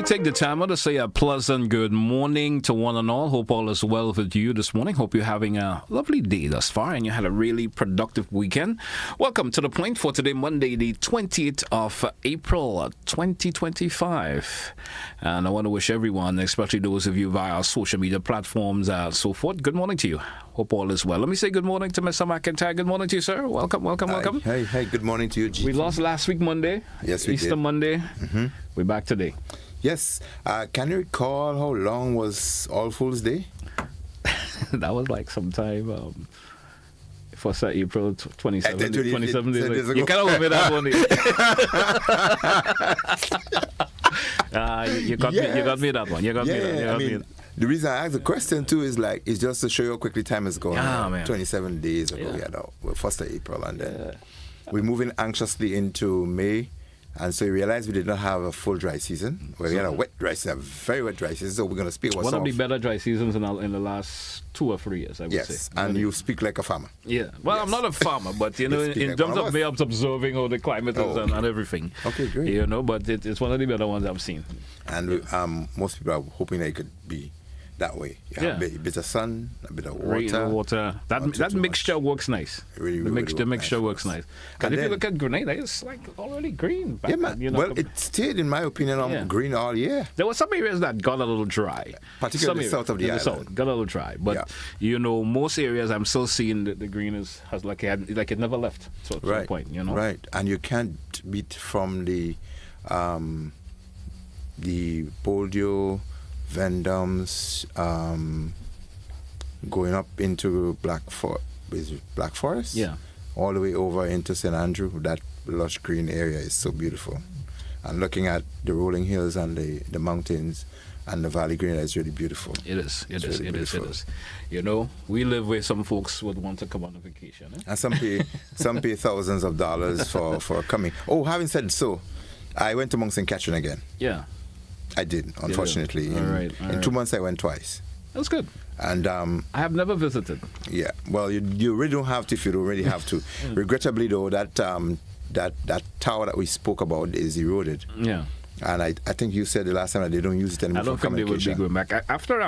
take the time out to say a pleasant good morning to one and all. Hope all is well with you this morning. Hope you're having a lovely day thus far and you had a really productive weekend. Welcome to The Point for today, Monday, the 20th of April, 2025. And I want to wish everyone, especially those of you via our social media platforms, so forth, good morning to you. Hope all is well. Let me say good morning to Mr. McIntyre. Good morning to you, sir. Welcome. Hey, good morning to you, G. We lost last week, Monday. Yes, we Easter did. Monday. Mm-hmm. We're back today. Yes. Can you recall how long was All Fool's Day? That was like sometime, 1st of April 27 days ago. You cannot remember that one. You got me that one. The reason I asked the question too is just to show you how quickly time is going. Man. 27 days ago, we're 1st of April, and then we're moving anxiously into May. And so we realized we did not have a full dry season. We had a wet dry season, a very wet dry season. So we're going to speak about one of the better dry seasons in the last 2 or 3 years, I would say. Yes, and you speak like a farmer. Yeah. Well, yes. I'm not a farmer, but, in terms of me observing how the climate is and everything. Okay, great. But it's one of the better ones I've seen. And most people are hoping that it could be that way. You have a bit of sun, a bit of water. That mixture works nice. Really, the mixture works nice. Because if you look at Grenada, it's like already green. Well, it stayed, in my opinion, green all year. There were some areas that got a little dry. Particularly the south of the island. South got a little dry. But, most areas I'm still seeing that the green has like it never left. So at some point, Right. And you can't beat from the Boldio, Vendums, going up into Black Forest? Yeah. All the way over into St. Andrew. That lush green area is so beautiful. And looking at the rolling hills and the mountains and the valley green is really beautiful. It is. We live where some folks would want to come on a vacation. And some pay thousands of dollars for coming. Oh, having said so, I went to Mount St. Catherine again. Yeah. I did, unfortunately. In 2 months, I went twice. That's good. And I have never visited. Yeah, well, you really don't have to if you don't really have to. Regrettably, though, that tower that we spoke about is eroded. Yeah. And I think you said the last time that they don't use it anymore. I don't think they would be going back after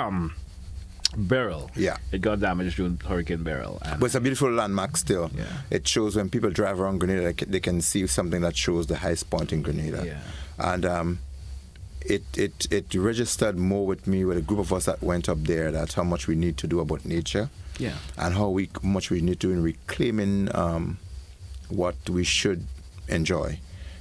Beryl. Yeah, it got damaged during Hurricane Beryl. But it's a beautiful landmark still. Yeah. It shows when people drive around Grenada, they can see something that shows the highest point in Grenada. Yeah. And It registered more with me with a group of us that went up there. That's how much we need to do about nature, and how much we need to do in reclaiming what we should enjoy,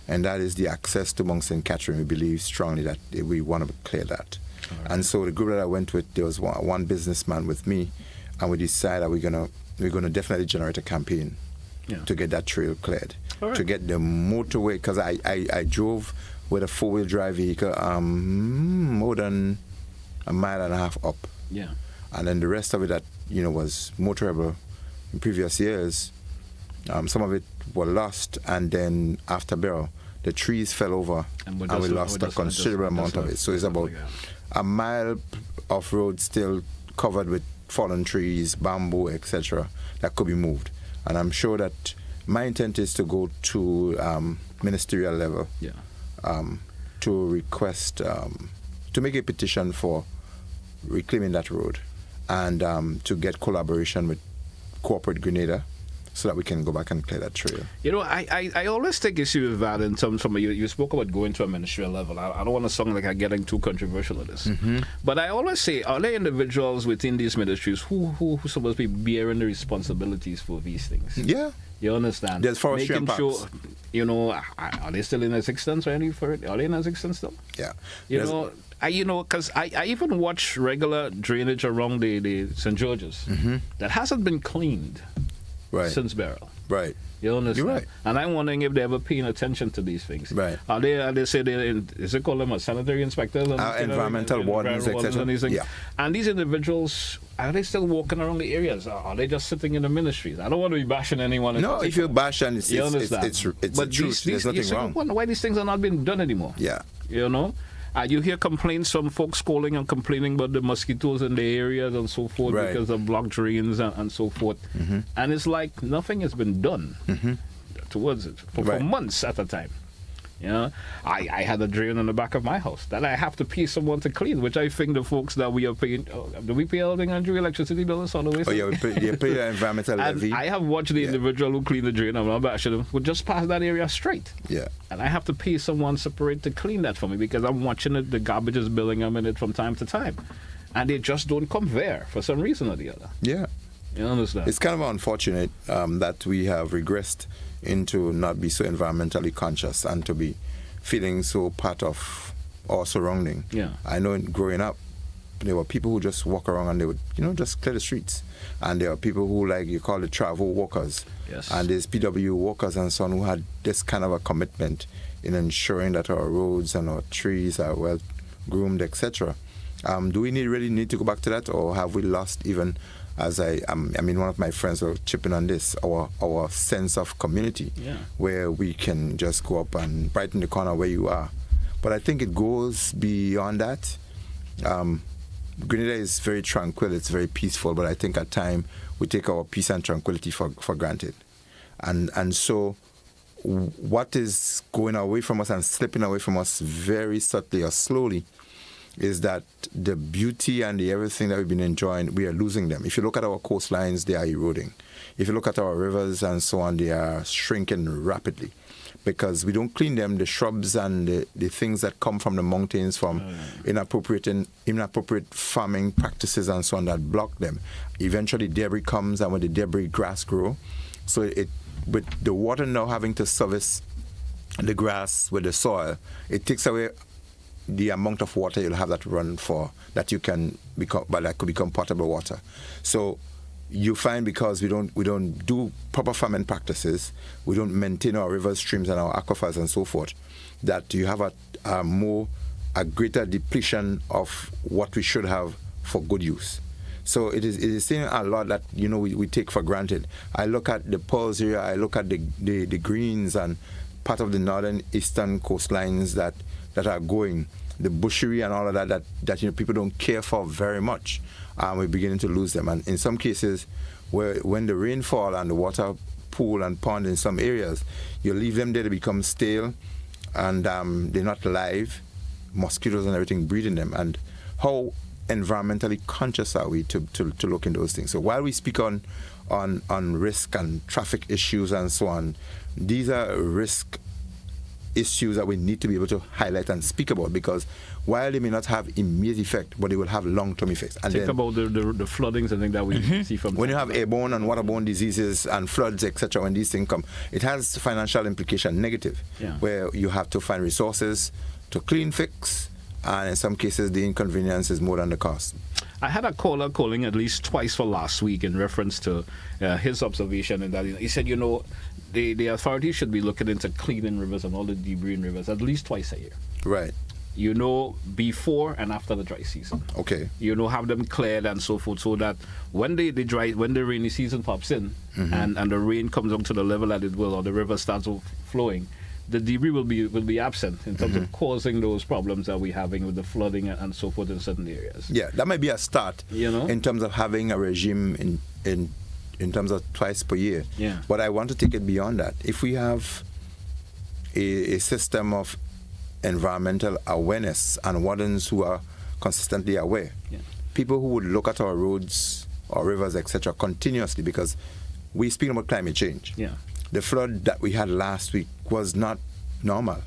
and that is the access to Mount St. Catherine. We believe strongly that we want to clear that, and so the group that I went with, there was one businessman with me, and we decided that we're gonna definitely generate a campaign to get that trail cleared, to get the motorway, because I drove with a 4-wheel drive vehicle, more than a mile and a half up. Yeah. And then the rest of it that, was motorable in previous years, some of it were lost, and then after Beryl, the trees fell over and we lost a considerable amount of it. So it's about a mile of road still covered with fallen trees, bamboo, etc., that could be moved. And I'm sure that my intent is to go to ministerial level. Yeah. To request, to make a petition for reclaiming that road, and to get collaboration with Corporate Grenada, so that we can go back and clear that trail. I always take issue with that in terms of you spoke about going to a ministerial level. I don't want to sound like I'm getting too controversial with this, but I always say, are there individuals within these ministries who supposed to be bearing the responsibilities for these things? Yeah. You understand? There's forestry and parks. Sure, are they still in existence or anything for it? Are they in existence still? Yeah. Because I even watch regular drainage around the St. George's that hasn't been cleaned since Beryl. Right. You understand? You're right. And I'm wondering if they're ever paying attention to these things. Right. Are they say is it called them a sanitary inspectors? Environmental wardens, etc. Yeah. And these individuals, are they still walking around the areas? Are they just sitting in the ministries? I don't want to be bashing anyone. No, if you bash, and it's the but truth. There's nothing wrong. I wonder why these things are not being done anymore. Yeah. You hear complaints from folks calling and complaining about the mosquitoes in the areas and so forth because of blocked drains and so forth. And it's like nothing has been done towards it for months at a time. You know, I had a drain on the back of my house that I have to pay someone to clean, which I think the folks that we are paying, do we pay anything on your electricity bill or something? Oh, yeah, you pay your environmental levy. I have watched the individual who cleaned the drain, I'm not bashing them, would just pass that area straight. Yeah. And I have to pay someone separate to clean that for me because I'm watching it, the garbage is building up in it from time to time. And they just don't come there for some reason or the other. Yeah. You understand? It's kind of unfortunate that we have regressed into not be so environmentally conscious and to be feeling so part of our surrounding. Yeah. I know growing up, there were people who just walk around and they would, just clear the streets. And there are people who, like you call it, travel walkers. Yes. And there's PW walkers and so on who had this kind of a commitment in ensuring that our roads and our trees are well groomed, etc. Do we really need to go back to that, or have we lost even? As one of my friends were chipping on this, our sense of community, where we can just go up and right in the corner where you are. But I think it goes beyond that. Grenada is very tranquil, it's very peaceful, but I think at times we take our peace and tranquility for granted. And so what is going away from us and slipping away from us very subtly or slowly is that the beauty and the everything that we've been enjoying, we are losing them. If you look at our coastlines, they are eroding. If you look at our rivers and so on, they are shrinking rapidly because we don't clean them. The shrubs and the things that come from the mountains from inappropriate farming practices and so on that block them. Eventually debris comes, and when the debris, grass grow. So with the water now having to service the grass with the soil, it takes away the amount of water you'll have that run for that you can become, but that could become potable water. So you find because we don't do proper farming practices, we don't maintain our rivers, streams, and our aquifers and so forth, that you have a greater depletion of what we should have for good use. So it is saying a lot that we take for granted. I look at the Pearls area, I look at the Greens and part of the northern eastern coastlines that are going, the bushery and all of that people don't care for very much. We're beginning to lose them. And in some cases, when the rainfall and the water pool and pond in some areas, you leave them there to become stale and they're not live, mosquitoes and everything breeding them. And how environmentally conscious are we to look in those things? So while we speak on risk and traffic issues and so on, these are risk issues that we need to be able to highlight and speak about, because while they may not have immediate effect, but they will have long-term effects. And think about the floodings, I think, that we see from... When you have airborne and waterborne diseases and floods, etc., when these things come, it has financial implication, negative, where you have to find resources to clean, fix, and in some cases the inconvenience is more than the cost. I had a caller calling at least twice for last week in reference to his observation, and that he said, the authorities should be looking into cleaning rivers and all the debris in rivers at least twice a year. Right. Before and after the dry season. Okay. Have them cleared and so forth, so that when the rainy season pops in and the rain comes up to the level that it will, or the river starts flowing, the debris will be absent in terms of causing those problems that we're having with the flooding and so forth in certain areas. Yeah, that might be a start. In terms of having a regime in terms of twice per year. Yeah. But I want to take it beyond that. If we have a system of environmental awareness and wardens who are consistently aware, people who would look at our roads, our rivers, etc., continuously, because we're speaking about climate change. Yeah. The flood that we had last week was not normal.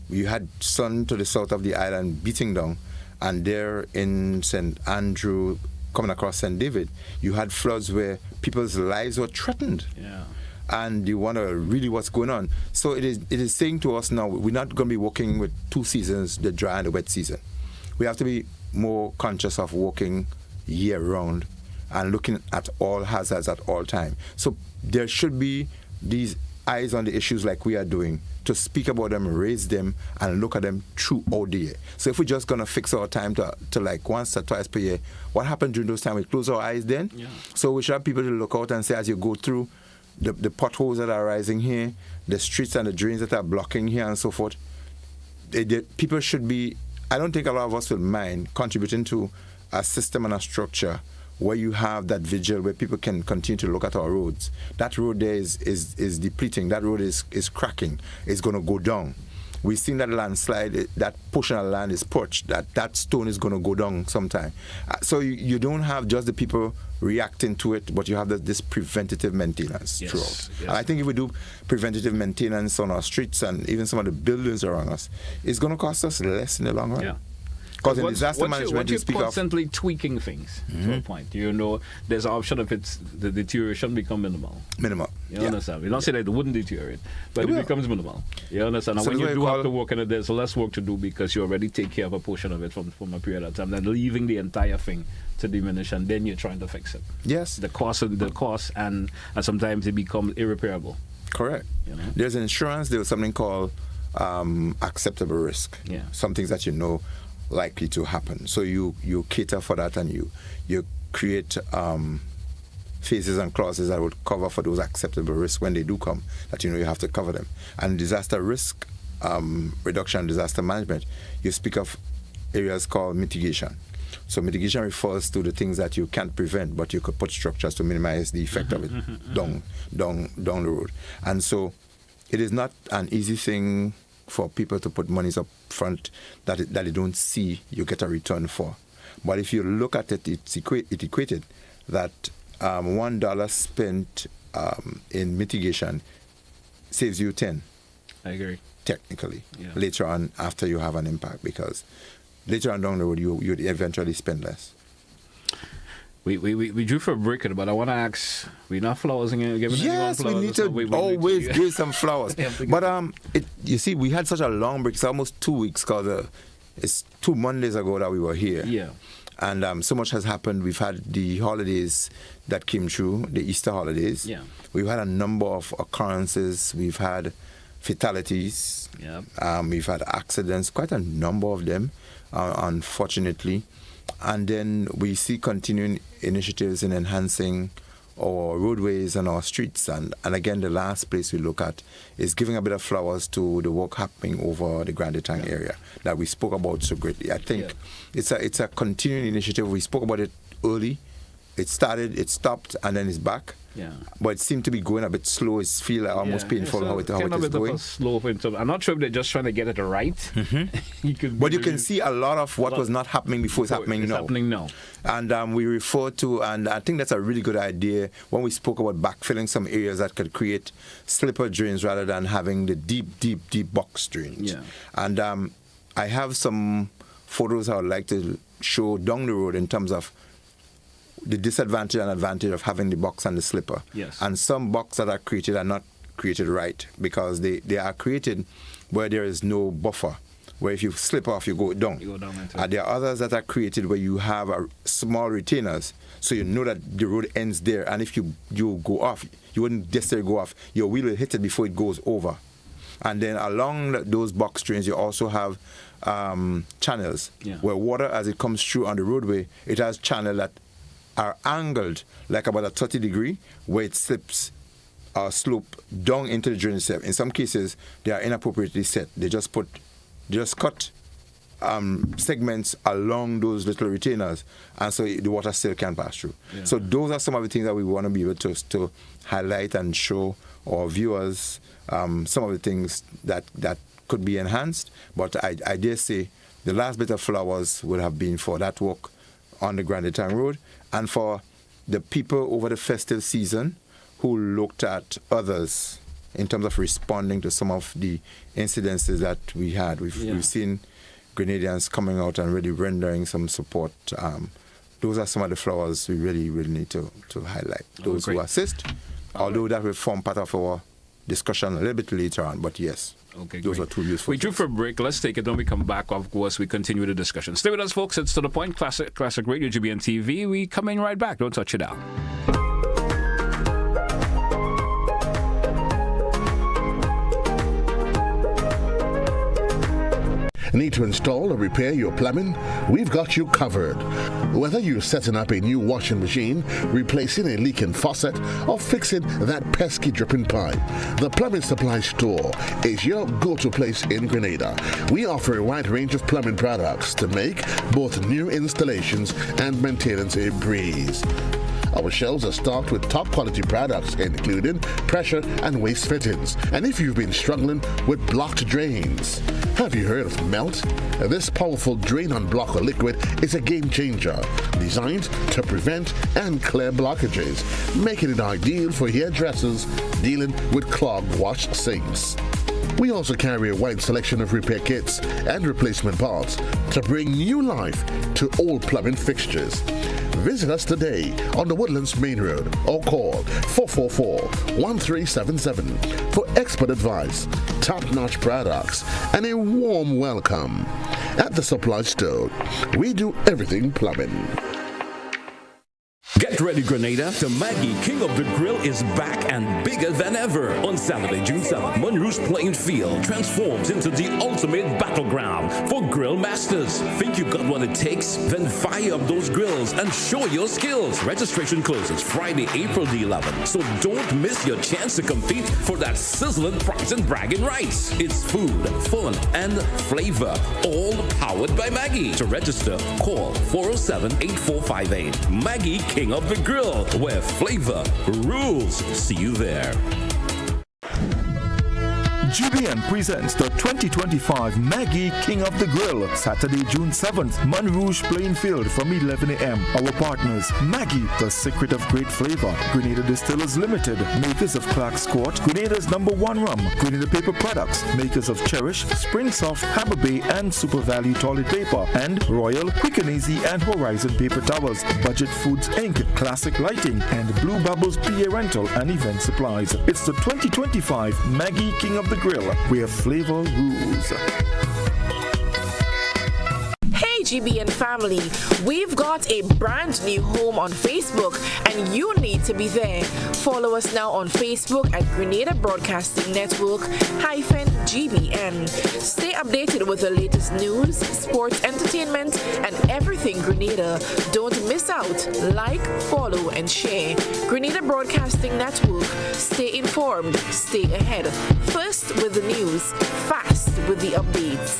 You had sun to the south of the island beating down, and there in St. Andrew, coming across St. David, you had floods where people's lives were threatened. Yeah. And you wonder really what's going on. So it is saying to us now, we're not going to be working with two seasons, the dry and the wet season. We have to be more conscious of working year round and looking at all hazards at all time. So there should be these eyes on the issues like we are doing, to speak about them, raise them, and look at them throughout the year. So if we're just going to fix our time to like once or twice per year, what happened during those times? We close our eyes then? Yeah. So we should have people to look out and say, as you go through the potholes that are rising here, the streets and the drains that are blocking here and so forth, people should be, I don't think a lot of us will mind contributing to a system and a structure where you have that vigil where people can continue to look at our roads. That road there is depleting. That road is cracking. It's going to go down. we've seen that landslide, that portion of land is perched, that stone is going to go down sometime. So you don't have just the people reacting to it, but you have this preventative maintenance throughout. Yes. And I think if we do preventative maintenance on our streets and even some of the buildings around us, it's going to cost us less in the long run. Yeah. Because in disaster management, you're constantly tweaking things to a point. You know, there's an option if the deterioration become minimal. You understand? We don't say that it wouldn't deteriorate, but it becomes minimal. You understand? And so when you do have to work in it, there's less work to do because you already take care of a portion of it from a period of time. Then leaving the entire thing to diminish, and then you're trying to fix it. Yes. The cost, and sometimes it becomes irreparable. Correct. You know? There's insurance. There's something called acceptable risk. Yeah. Some things that you know likely to happen. So you cater for that, and you create phases and clauses that would cover for those acceptable risks when they do come, that you know you have to cover them. And disaster risk reduction, disaster management, you speak of areas called mitigation. So mitigation refers to the things that you can't prevent, but you could put structures to minimize the effect of it down the road. And so it is not an easy thing for people to put monies up front that they don't see you get a return for. But if you look at it, it equated that $1 spent in mitigation saves you 10. I agree. Technically, later on after you have an impact, because later on down the road you'd eventually spend less. We drew for a break, but I want to ask, we not flowers and giving yes, anyone flowers? We need to always give some flowers. But you see, we had such a long break. It's almost 2 weeks, because it's 2 Mondays ago that we were here. Yeah. And so much has happened. We've had the holidays that came through, the Easter holidays. Yeah. We've had a number of occurrences. We've had fatalities. Yeah. We've had accidents, quite a number of them, unfortunately. And then we see continuing initiatives in enhancing our roadways and our streets. And again, the last place we look at is giving a bit of flowers to the work happening over the Grand Etang area that we spoke about so greatly. I think it's a continuing initiative. We spoke about it early. It started, it stopped, and then it's back. Yeah. But it seemed to be going a bit slow. It feels like almost painful how it is going. Slow. I'm not sure if they're just trying to get it right. But you can see a lot of what was not happening before it's happening now. And we refer to, and I think that's a really good idea, when we spoke about backfilling some areas that could create slipper drains rather than having the deep box drains. Yeah. And I have some photos I would like to show down the road in terms of the disadvantage and advantage of having the box and the slipper. Yes. And some boxes that are created are not created right, because they are created where there is no buffer, where if you slip off, you go down. And there are others that are created where you have small retainers, so you know that the road ends there, and if you go off, you wouldn't necessarily go off. Your wheel will hit it before it goes over. And then along those box drains, you also have channels where water, as it comes through on the roadway, it has channels that are angled like about a 30 degree, where it slips or slope down into the drainage itself. In some cases, they are inappropriately set. They just cut segments along those little retainers, and so the water still can pass through. Yeah. So those are some of the things that we want to be able to highlight and show our viewers, some of the things that could be enhanced. But I dare say the last bit of flowers would have been for that work on the Grand Etang Road, and for the people over the festive season who looked at others in terms of responding to some of the incidences that we had. We've seen Grenadians coming out and really rendering some support. Those are some of the flowers we really need to highlight. Those who assist, although that will form part of our discussion a little bit later on, but yes. Okay, those are two useful. We drew for a break. Let's take it. When we come back, of course, we continue the discussion. Stay with us, folks. It's To The Point, Classic Radio, GBN TV. We coming right back. Don't touch it out. Need to install or repair your plumbing? We've got you covered. Whether you're setting up a new washing machine, replacing a leaking faucet, or fixing that pesky dripping pipe, the Plumbing Supply Store is your go-to place in Grenada. We offer a wide range of plumbing products to make both new installations and maintenance a breeze. Our shelves are stocked with top quality products, including pressure and waste fittings. And if you've been struggling with blocked drains, have you heard of Melt? This powerful drain unblocker liquid is a game changer, designed to prevent and clear blockages, making it ideal for hairdressers dealing with clogged wash sinks. We also carry a wide selection of repair kits and replacement parts to bring new life to old plumbing fixtures. Visit us today on the Woodlands Main Road or call 444-1377 for expert advice, top-notch products, and a warm welcome. At the Supply Store, we do everything plumbing. Get ready, Grenada. The Maggie King of the Grill is back and bigger than ever. On Saturday, June 7th, Monroe's playing field transforms into the ultimate battleground for grill masters. Think you got what it takes? Then fire up those grills and show your skills. Registration closes Friday, April the 11th. So don't miss your chance to compete for that sizzling prize and bragging rights. It's food, fun, and flavor, all powered by Maggie. To register, call 407-8458. Maggie King of the Grill, where flavor rules. See you there. GBN presents the 2025 Maggie King of the Grill, Saturday, June 7th, Monrouge Plain Field from 11 a.m. Our partners, Maggie, the secret of great flavor, Grenada Distillers Limited, makers of Clark's Court, Grenada's #1 rum, Grenada Paper Products, makers of Cherish, Spring Soft, Hammer Bay, and Super Value Toilet Paper, and Royal, Quick and Easy, and Horizon Paper Towers, Budget Foods Inc., Classic Lighting, and Blue Bubbles PA Rental and Event Supplies. It's the 2025 Maggie King of the Grill, where flavor rules. Hey GBN family, we've got a brand new home on Facebook and you need to be there. Follow us now on Facebook at Grenada Broadcasting Network -GBN. Stay updated with the latest news, sports, entertainment, and everything Grenada. Don't miss out. Like, follow, and share. Grenada Broadcasting Network. Stay informed, stay ahead. First with the news, fast with the updates.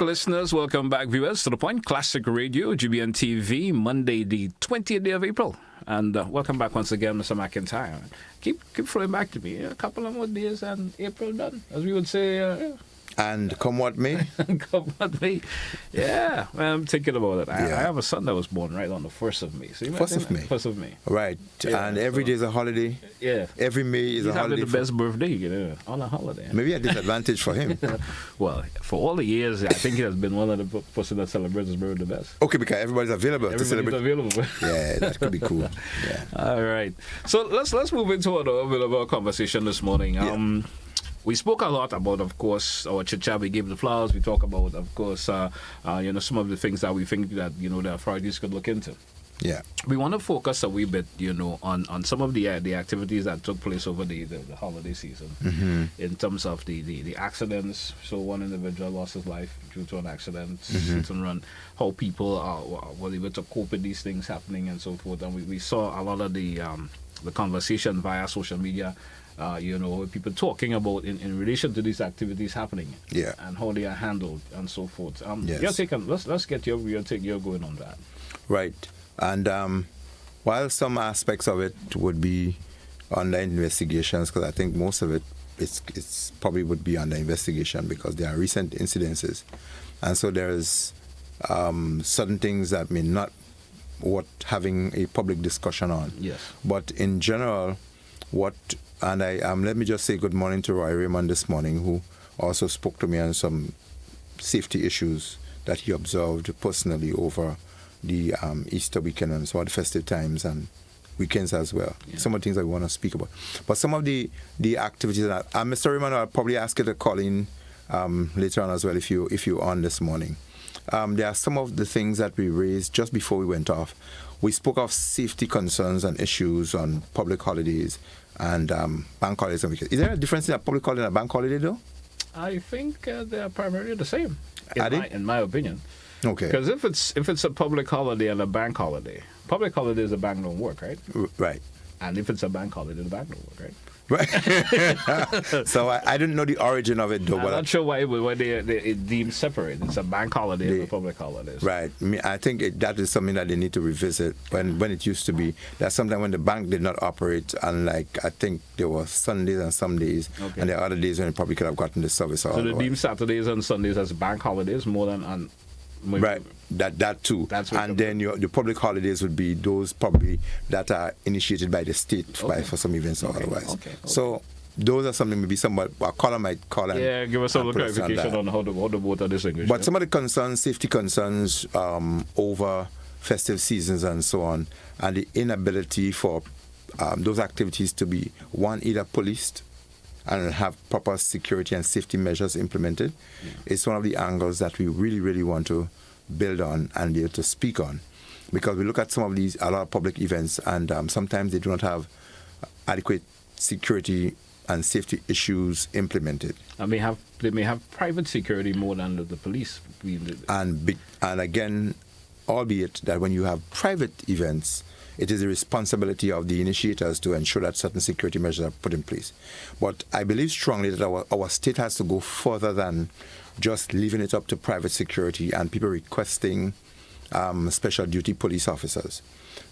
Listeners, welcome back, viewers, to The Point Classic Radio, GBN TV, Monday, the 20th day of April. And welcome back once again, Mr. McIntyre. Keep throwing back to me. A couple of more days and April done, as we would say. And come what may. Come what may. Yeah, I'm thinking about it. I have a son that was born right on the 1st of May. So 1st of May. 1st of May. Right. Yeah, and every day is a holiday. Yeah. Every May is a holiday. He's having the best birthday, on a holiday. Maybe a disadvantage for him. Well, for all the years, I think he has been one of the person that celebrates his birthday the best. Okay, because everybody's available to celebrate. Available. Yeah, that could be cool. Yeah. All right. So let's move into a bit of our conversation this morning. We spoke a lot about, of course, our chit-chat. We gave the flowers. We talk about, of course, some of the things that we think that, the authorities could look into. Yeah. We want to focus a wee bit, on some of the activities that took place over the holiday season in terms of the accidents. So one individual lost his life due to an accident, hit and run. How people were able to cope with these things happening and so forth. And we saw a lot of the conversation via social media. People talking about in relation to these activities happening, and how they are handled and so forth. Let's get your going on that. Right, and while some aspects of it would be under investigations, because I think most of it's probably would be under investigation because there are recent incidences, and so there's certain things that may not worth having a public discussion on. Yes, but in general, let me just say good morning to Roy Raymond this morning, who also spoke to me on some safety issues that he observed personally over the Easter weekend and some of the festive times and weekends as well. Yeah. Some of the things I want to speak about. But some of the activities that Mr. Raymond, I'll probably ask you to call in later on as well if you're on this morning. There are some of the things that we raised just before we went off. We spoke of safety concerns and issues on public holidays and bank holidays and weekends. Is there a difference in a public holiday and a bank holiday, though? I think they are primarily the same, in my opinion. Okay. Because if it's a public holiday and a bank holiday, public holidays the bank don't work, right? Right. And if it's a bank holiday, the bank don't work, right? Right. So I didn't know the origin of it, though. I'm not sure why they deem separate. It's a bank holiday and a public holiday. Right. I think that is something that they need to revisit. When it used to be that sometimes when the bank did not operate, and like I think there were Sundays and some days, and there are other days when it probably could have gotten the service. So they deem Saturdays and Sundays as bank holidays more than right. That too. And then the public holidays would be those probably that are initiated by the state for some events or otherwise. Okay. So those are something maybe a caller might call and give us some clarification on how the both are distinguished. But some of the concerns, safety concerns over festive seasons and so on, and the inability for those activities to be either policed and have proper security and safety measures implemented. It's one of the angles that we really, really want to build on and be able to speak on. Because we look at some of a lot of public events, and sometimes they do not have adequate security and safety issues implemented. They may have private security more than the police. And again, albeit that when you have private events, it is the responsibility of the initiators to ensure that certain security measures are put in place. But I believe strongly that our state has to go further than just leaving it up to private security and people requesting special duty police officers.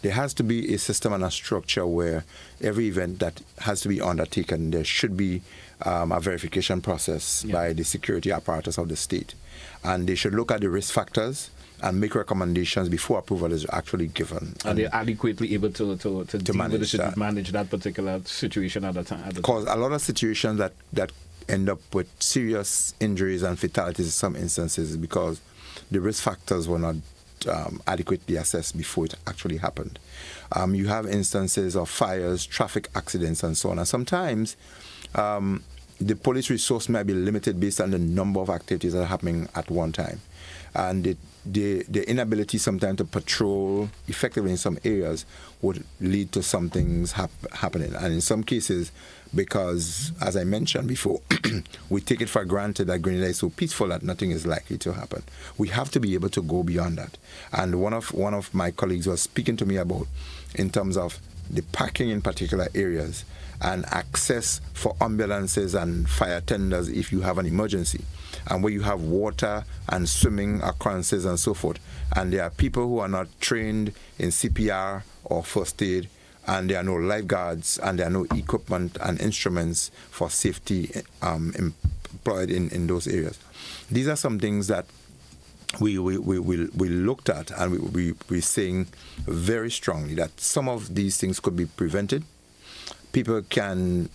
There has to be a system and a structure where every event that has to be undertaken, there should be a verification process by the security apparatus of the state. And they should look at the risk factors and make recommendations before approval is actually given. Are they adequately able to manage that particular situation at the time? Because a lot of situations that end up with serious injuries and fatalities in some instances is because the risk factors were not adequately assessed before it actually happened. You have instances of fires, traffic accidents, and so on. And sometimes the police resource might be limited based on the number of activities that are happening at one time. And the inability sometimes to patrol effectively in some areas would lead to some things happening. And in some cases, because, as I mentioned before, we take it for granted that Grenada is so peaceful that nothing is likely to happen. We have to be able to go beyond that. And one of my colleagues was speaking to me about, in terms of the parking in particular areas and access for ambulances and fire tenders if you have an emergency, and where you have water and swimming occurrences and so forth, and there are people who are not trained in CPR or first aid, and there are no lifeguards, and there are no equipment and instruments for safety employed in those areas. These are some things that we looked at, and we're saying very strongly that some of these things could be prevented. People can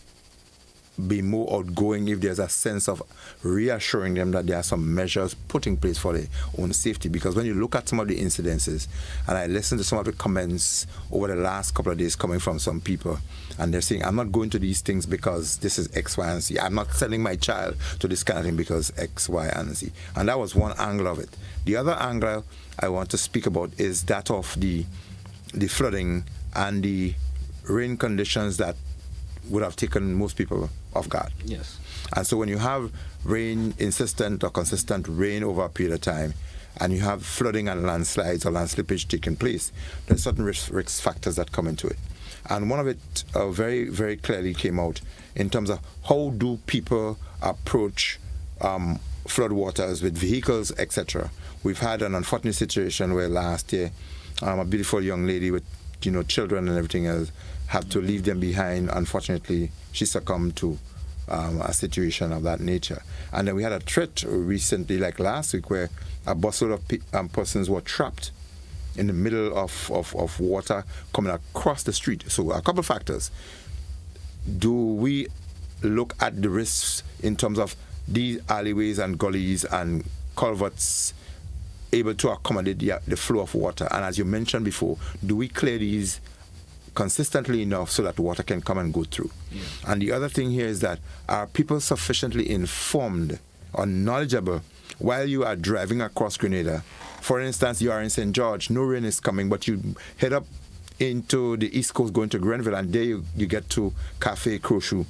be more outgoing if there's a sense of reassuring them that there are some measures put in place for their own safety. Because when you look at some of the incidences, and I listened to some of the comments over the last couple of days coming from some people, and they're saying, I'm not going to these things because this is X, Y, and Z. I'm not sending my child to this kind of thing because X, Y, and Z. And that was one angle of it. The other angle I want to speak about is that of the flooding and the rain conditions that would have taken most people off guard. Yes. And so when you have insistent or consistent rain over a period of time, and you have flooding and landslides or land slippage taking place, there's certain risk factors that come into it. And one of it very, very clearly came out in terms of how do people approach flood waters with vehicles, etc. We've had an unfortunate situation where last year a beautiful young lady with children and everything else had to leave them behind. Unfortunately, she succumbed to a situation of that nature. And then we had a threat recently, like last week, where a busload of persons were trapped in the middle of water coming across the street. So a couple of factors. Do we look at the risks in terms of these alleyways and gullies and culverts able to accommodate the flow of water? And as you mentioned before, do we clear these consistently enough so that water can come and go through? Yeah. And the other thing here is that are people sufficiently informed or knowledgeable while you are driving across Grenada? For instance, you are in St. George, no rain is coming, but you head up into the East Coast going to Grenville, and there you get to Cafe Crochet,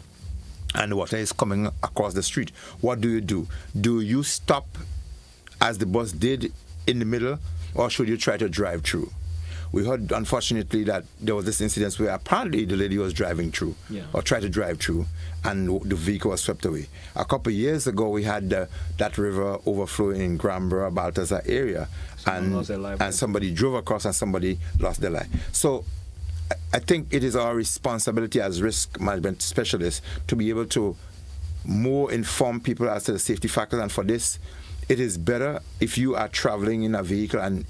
and the water is coming across the street. What do? Do you stop, as the bus did in the middle, or should you try to drive through? We heard, unfortunately, that there was this incident where apparently the lady was driving through, or tried to drive through, and the vehicle was swept away. A couple of years ago, we had that river overflowing in Granborough, Balthazar area, and somebody drove across and somebody lost their life. So I think it is our responsibility as risk management specialists to be able to more inform people as to the safety factors. And for this, it is better if you are traveling in a vehicle and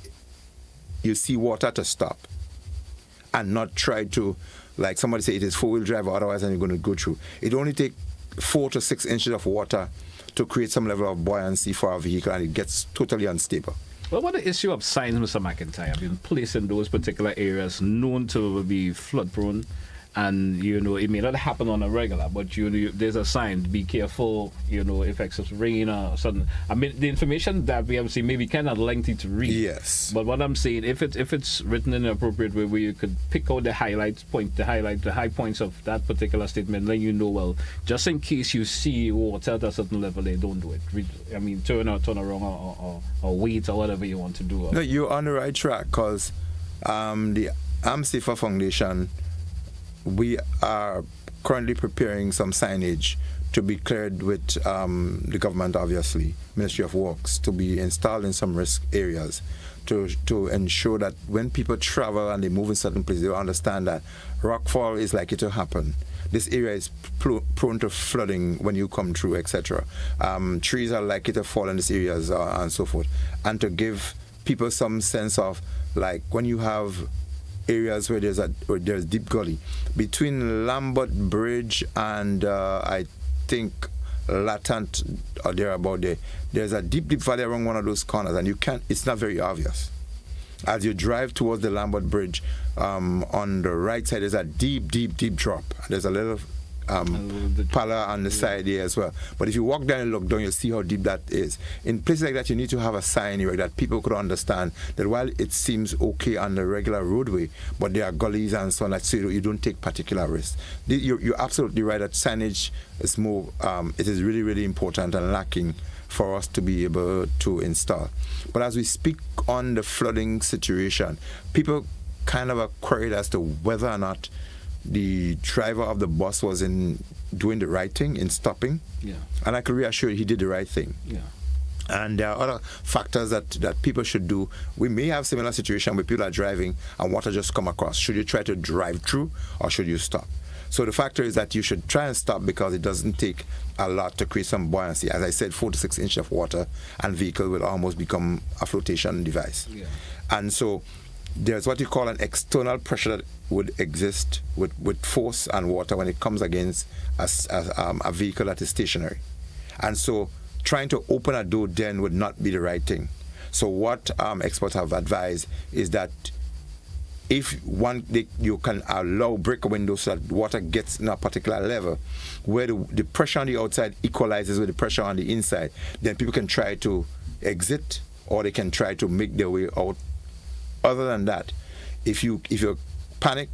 you see water, to stop and not try to, like somebody say, it is four-wheel drive, otherwise you're going to go through. It only takes 4 to 6 inches of water to create some level of buoyancy for our vehicle, and it gets totally unstable. Well, what the issue of signs, Mr. McIntyre, being placed in those particular areas known to be flood-prone, and, it may not happen on a regular, but, there's a sign, be careful, if excessive rain or something. I mean, the information that we have seen may be kind of lengthy to read. Yes. But what I'm saying, if it's written in an appropriate way where you could pick out the high points of that particular statement, then well, just in case you see water at a certain level, they don't do it. Turn around or wait or whatever you want to do. No, you're on the right track, because the I'm Safer Foundation, we are currently preparing some signage to be cleared with the government, obviously, Ministry of Works, to be installed in some risk areas to ensure that when people travel and they move in certain places, they understand that rockfall is likely to happen. This area is prone to flooding when you come through, etc. Trees are likely to fall in these areas and so forth. And to give people some sense of, like, when you have areas where there's deep gully between Lambert Bridge and I think Latant or thereabout there. There's a deep valley around one of those corners, and it's not very obvious. As you drive towards the Lambert Bridge, on the right side there's a deep drop. There's a little pala on the side there as well. But if you walk down and look down, you'll see how deep that is. In places like that, you need to have a sign here that people could understand that while it seems okay on the regular roadway, but there are gullies and so on, so you don't take particular risks. You're absolutely right that signage is more, it is really, really important and lacking for us to be able to install. But as we speak on the flooding situation, people kind of are worried as to whether or not the driver of the bus was doing the right thing in stopping. Yeah. And I can reassure you he did the right thing. Yeah. And there are other factors that people should do. We may have similar situation where people are driving and water just come across. Should you try to drive through or should you stop? So the factor is that you should try and stop, because it doesn't take a lot to create some buoyancy. As I said, 4 to 6 inches of water and vehicle will almost become a flotation device. Yeah. And so there's what you call an external pressure that would exist with force and water when it comes against a vehicle that is stationary. And so trying to open a door then would not be the right thing. So what experts have advised is that if you can allow break windows so that water gets in a particular level where the pressure on the outside equalizes with the pressure on the inside, then people can try to exit or they can try to make their way out. Other than that, if you panic,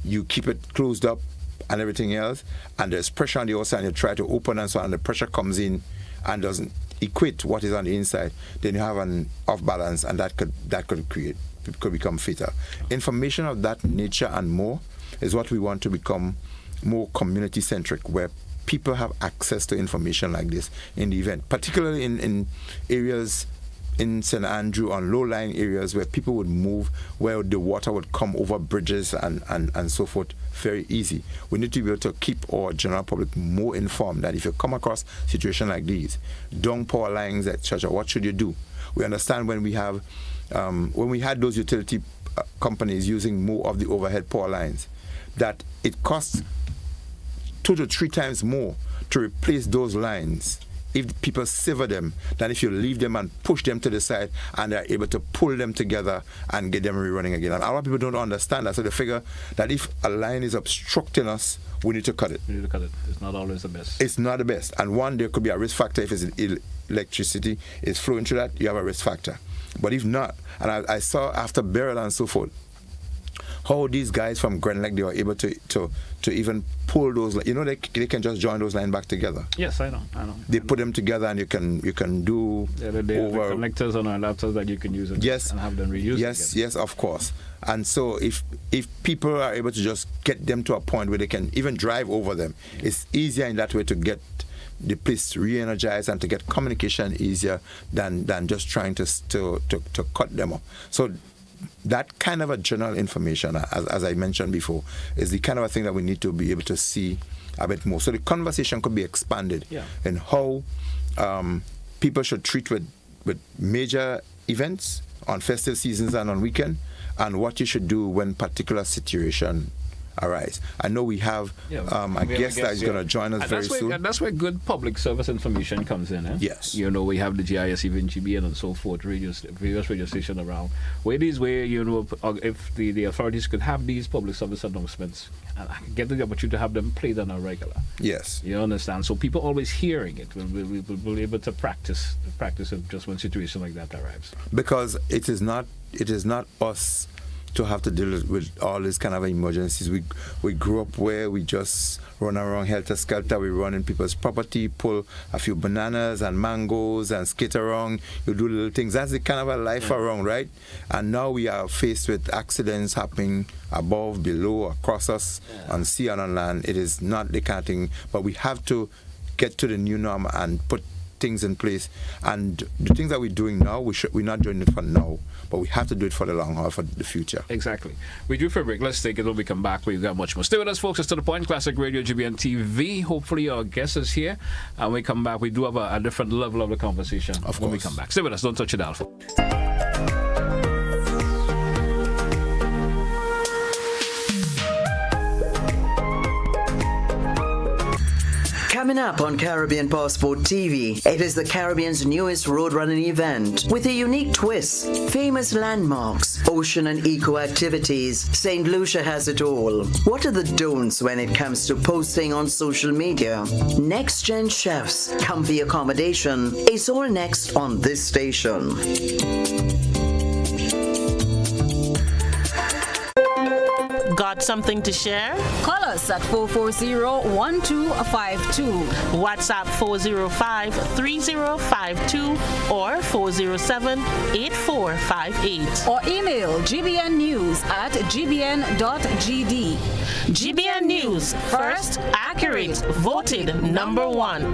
you keep it closed up and everything else, and there's pressure on the outside and you try to open and so on, and the pressure comes in and doesn't equate what is on the inside, then you have an off balance, and that could become fatal. Information of that nature and more is what we want to become more community centric, where people have access to information like this in the event, particularly in areas in St. Andrew, on low-lying areas where people would move, where the water would come over bridges and so forth very easy. We need to be able to keep our general public more informed that if you come across situations like these, down power lines, etc., what should you do? We understand when we had those utility companies using more of the overhead power lines, that it costs 2 to 3 times more to replace those lines if people sever them than if you leave them and push them to the side and they're able to pull them together and get them rerunning again. And a lot of people don't understand that, so they figure that if a line is obstructing us, we need to cut it. We need to cut it. It's not always the best. It's not the best. And one, there could be a risk factor. If it's electricity is flowing through that, you have a risk factor. But if not, and I saw after burial and so forth, how these guys from Glen, they were able to even pull those, they can just join those lines back together. Yes, I know. They put them together, and you can do over the connectors on our laptops that you can use and have them reused. Yes, of course. And so if people are able to just get them to a point where they can even drive over them, it's easier in that way to get the place re-energized and to get communication easier than just trying to cut them off. So that kind of a general information, as I mentioned before, is the kind of a thing that we need to be able to see a bit more. So the conversation could be expanded in how people should treat with major events on festive seasons and on weekend, and what you should do when particular situation arise. I know we have a guest that is going to join us very soon. And that's where good public service information comes in. Yes. We have the GIS, even GBN and so forth, various radio stations around. If the authorities could have these public service announcements and get the opportunity to have them played on a regular. Yes. You understand? So people always hearing it will be able to practice it just when situation like that arrives. Because it is not us to have to deal with all these kind of emergencies. We grew up where we just run around helter-skelter. We run in people's property, pull a few bananas and mangoes and skate around. You do little things. That's the kind of a life around, right? And now we are faced with accidents happening above, below, across us, on sea and on land. It is not the kind of thing, but we have to get to the new norm and put things in place. And the things that we're doing now, we're not doing it for now, but we have to do it for the long haul, for the future. Exactly. We do for a break. Let's take it when we come back. We've got much more. Stay with us, folks. It's To The Point, Classic Radio, GBN TV. Hopefully our guest is here. And we come back, we do have a different level of the conversation when we come back. Stay with us. Don't touch it, Alpha. Coming up on Caribbean Passport TV, it is the Caribbean's newest road running event with a unique twist. Famous landmarks, ocean and eco activities. St. Lucia has it all. What are the don'ts when it comes to posting on social media? Next gen chefs, comfy accommodation. It's all next on this station. Got something to share? Call us at 440-1252. WhatsApp 405-3052 or 407-8458. Or email gbnnews@gbn.gd. GBN News, first, accurate, voted #1.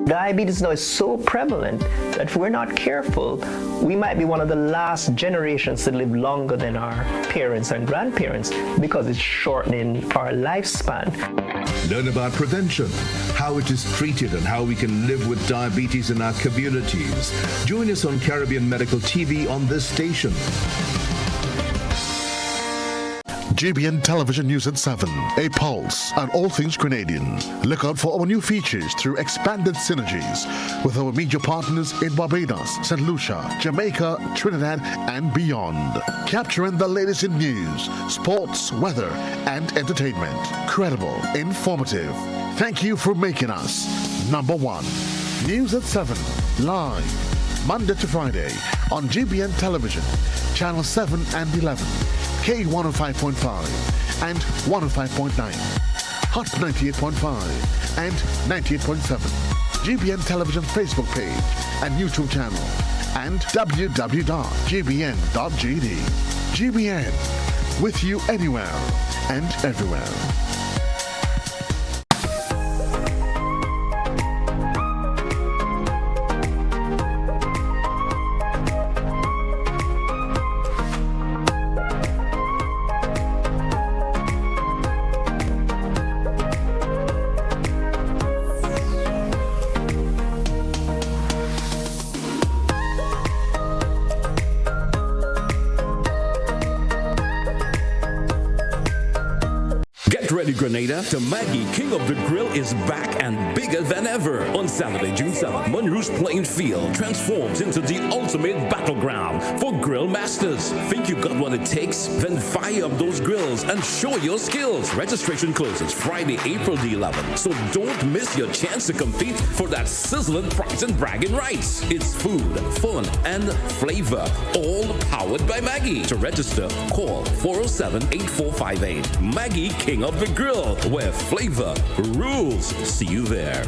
Diabetes now is so prevalent that if we're not careful, we might be one of the last generations to live longer than our parents and grandparents because it's shortening our lifespan. Learn about prevention, how it is treated, and how we can live with diabetes in our communities. Join us on Caribbean Medical TV on this station. GBN Television News at 7, a pulse on all things Grenadian. Look out for our new features through expanded synergies with our media partners in Barbados, St. Lucia, Jamaica, Trinidad, and beyond. Capturing the latest in news, sports, weather, and entertainment. Credible, informative. Thank you for making us #1. News at 7, live, Monday to Friday on GBN Television, Channel 7 and 11. K105.5 and 105.9, Hot 98.5 and 98.7, GBN Television Facebook page and YouTube channel, and www.gbn.gd. GBN, with you anywhere and everywhere. Grenada, the Maggie King of the Grill is back and bigger than ever. On Saturday, June 7th, Monroe's playing field transforms into the ultimate battleground for grill masters. Think you got what it takes? Then fire up those grills and show your skills. Registration closes Friday, April the 11th, so don't miss your chance to compete for that sizzling prize and bragging rights. It's food, fun, and flavor, all powered by Maggie. To register, call 407-8458. Maggie King of the Grill, where flavor rules. See you there.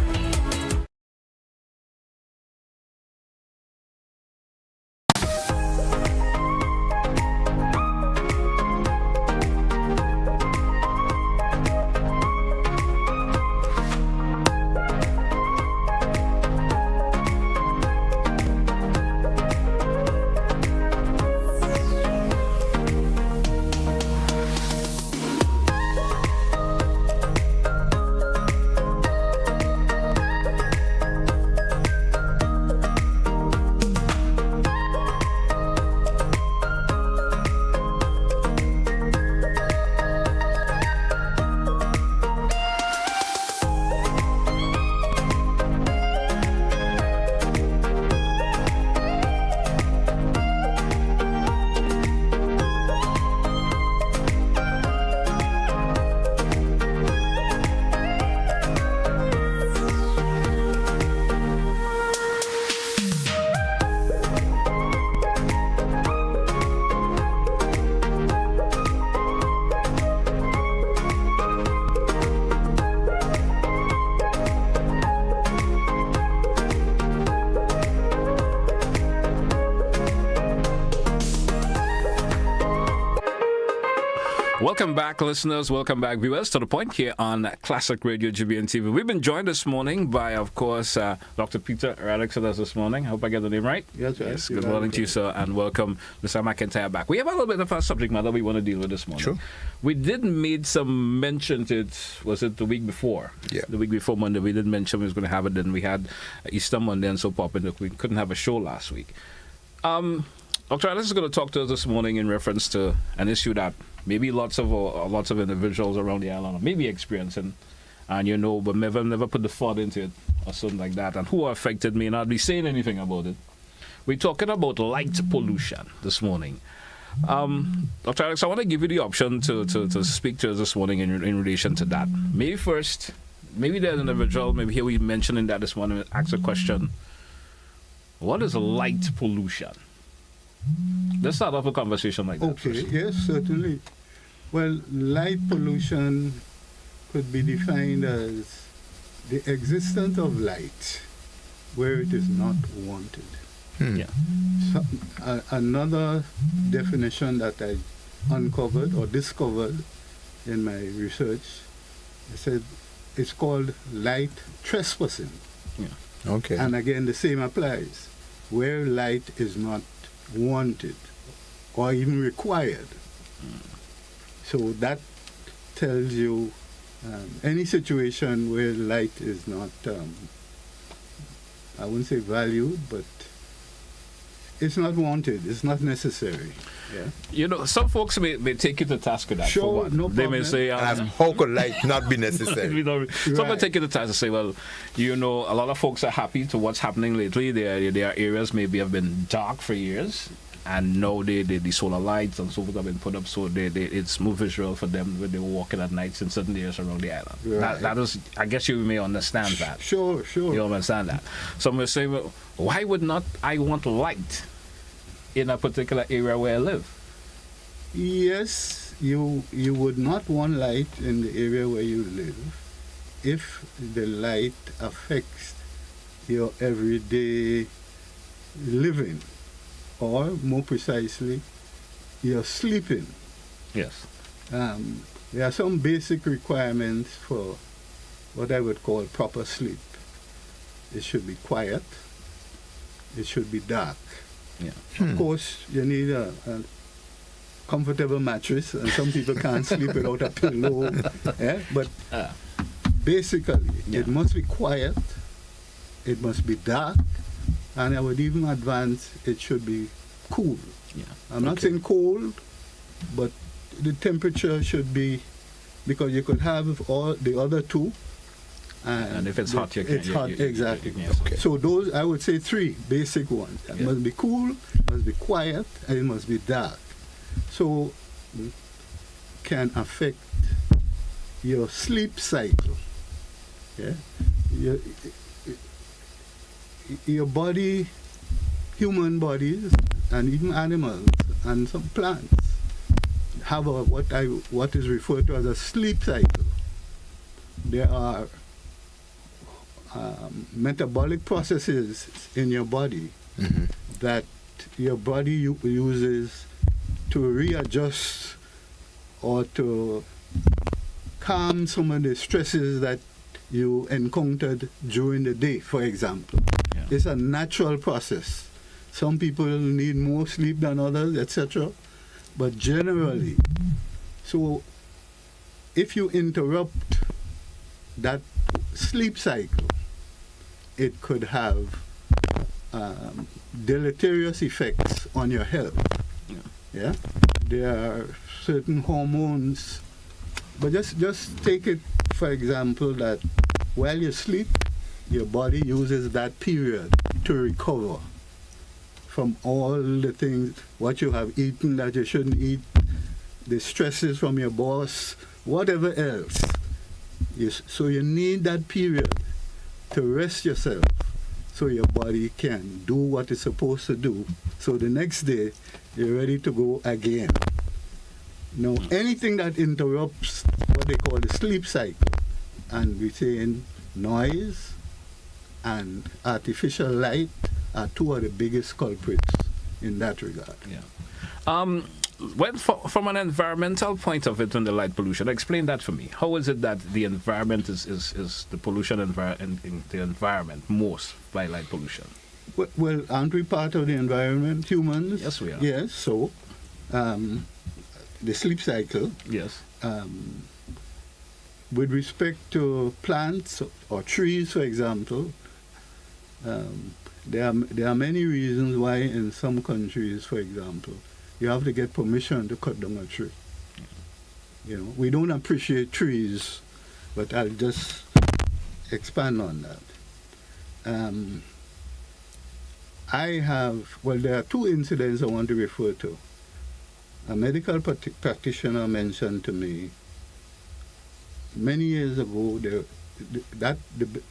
Welcome back, listeners. Welcome back, viewers, to The Point here on Classic Radio GBN TV. We've been joined this morning by, of course, Dr. Peter Radix with us this morning. I hope I get the name right. Yes, right. Yes. Good morning to you, sir, and welcome Mr. McIntyre back. We have a little bit of a subject matter we want to deal with this morning. Sure. We did make some mention to it, was it the week before? Yeah. The week before Monday, we did mention we was going to have it. Then we had Easter Monday and so popping that we couldn't have a show last week. Dr. Alice is going to talk to us this morning in reference to an issue that maybe lots of individuals around the island may be experiencing, and but never put the thought into it or something like that, and who are affected may not be saying anything about it. We're talking about light pollution this morning. Dr. Alex, I want to give you the option to speak to us this morning in relation to that. Maybe first, maybe there's an individual, maybe here we mentioning that this morning, ask a question. What is light pollution? Let's start off a conversation like that. Okay, first. yes, certainly. Well, light pollution could be defined as the existence of light where it is not wanted. Yeah. So, another definition that I uncovered or discovered in my research, I said it's called light trespassing. Yeah. Okay. And again, the same applies. Where light is not wanted or even required. So that tells you any situation where light is not, I wouldn't say valued, but it's not wanted, it's not necessary. Yeah. Some folks may take you to task with that. Sure, no problem. They may say, how could light not be necessary? Some may take you to task and say, well, a lot of folks are happy to what's happening lately. Their areas maybe have been dark for years, and now the solar lights and so forth have been put up, so it's more visual for them when they were walking at night in certain areas around the island. Right. That is, I guess you may understand that. Sure. You understand that. Some will say, well, why would not I want light in a particular area where I live? Yes, you would not want light in the area where you live if the light affects your everyday living, or more precisely, your sleeping. Yes. There are some basic requirements for what I would call proper sleep. It should be quiet. It should be dark. Yeah. Of course, you need a comfortable mattress, and some people can't sleep without a pillow. But basically, it must be quiet, it must be dark, and I would even advance it should be cool. Yeah. I'm not saying cold, but the temperature should be because you could have all the other two. And if it's hot, you can. It's hot, exactly. Okay. So those, I would say, three basic ones. It must be cool, must be quiet, and it must be dark. So can affect your sleep cycle. Yeah, your body, human bodies, and even animals and some plants have what is referred to as a sleep cycle. There are metabolic processes in your body that your body uses to readjust or to calm some of the stresses that you encountered during the day, for example. Yeah. It's a natural process. Some people need more sleep than others, etc. But generally, so if you interrupt that sleep cycle, it could have deleterious effects on your health. Yeah, there are certain hormones, but just take it for example that while you sleep, your body uses that period to recover from all the things, what you have eaten that you shouldn't eat, the stresses from your boss, whatever else. So you need that period to rest yourself so your body can do what it's supposed to do. So the next day, you're ready to go again. Now, anything that interrupts what they call the sleep cycle, and we're saying noise and artificial light are two of the biggest culprits in that regard. Yeah. Well, from an environmental point of it, on the light pollution, explain that for me. How is it that the environment is the pollution in the environment most by light pollution? Well, aren't we part of the environment, humans? Yes, we are. Yes, so the sleep cycle. Yes. With respect to plants or trees, for example, there are many reasons why in some countries, for example, you have to get permission to cut down a tree. You know, we don't appreciate trees, but I'll just expand on that. There are two incidents I want to refer to. A medical practitioner mentioned to me many years ago the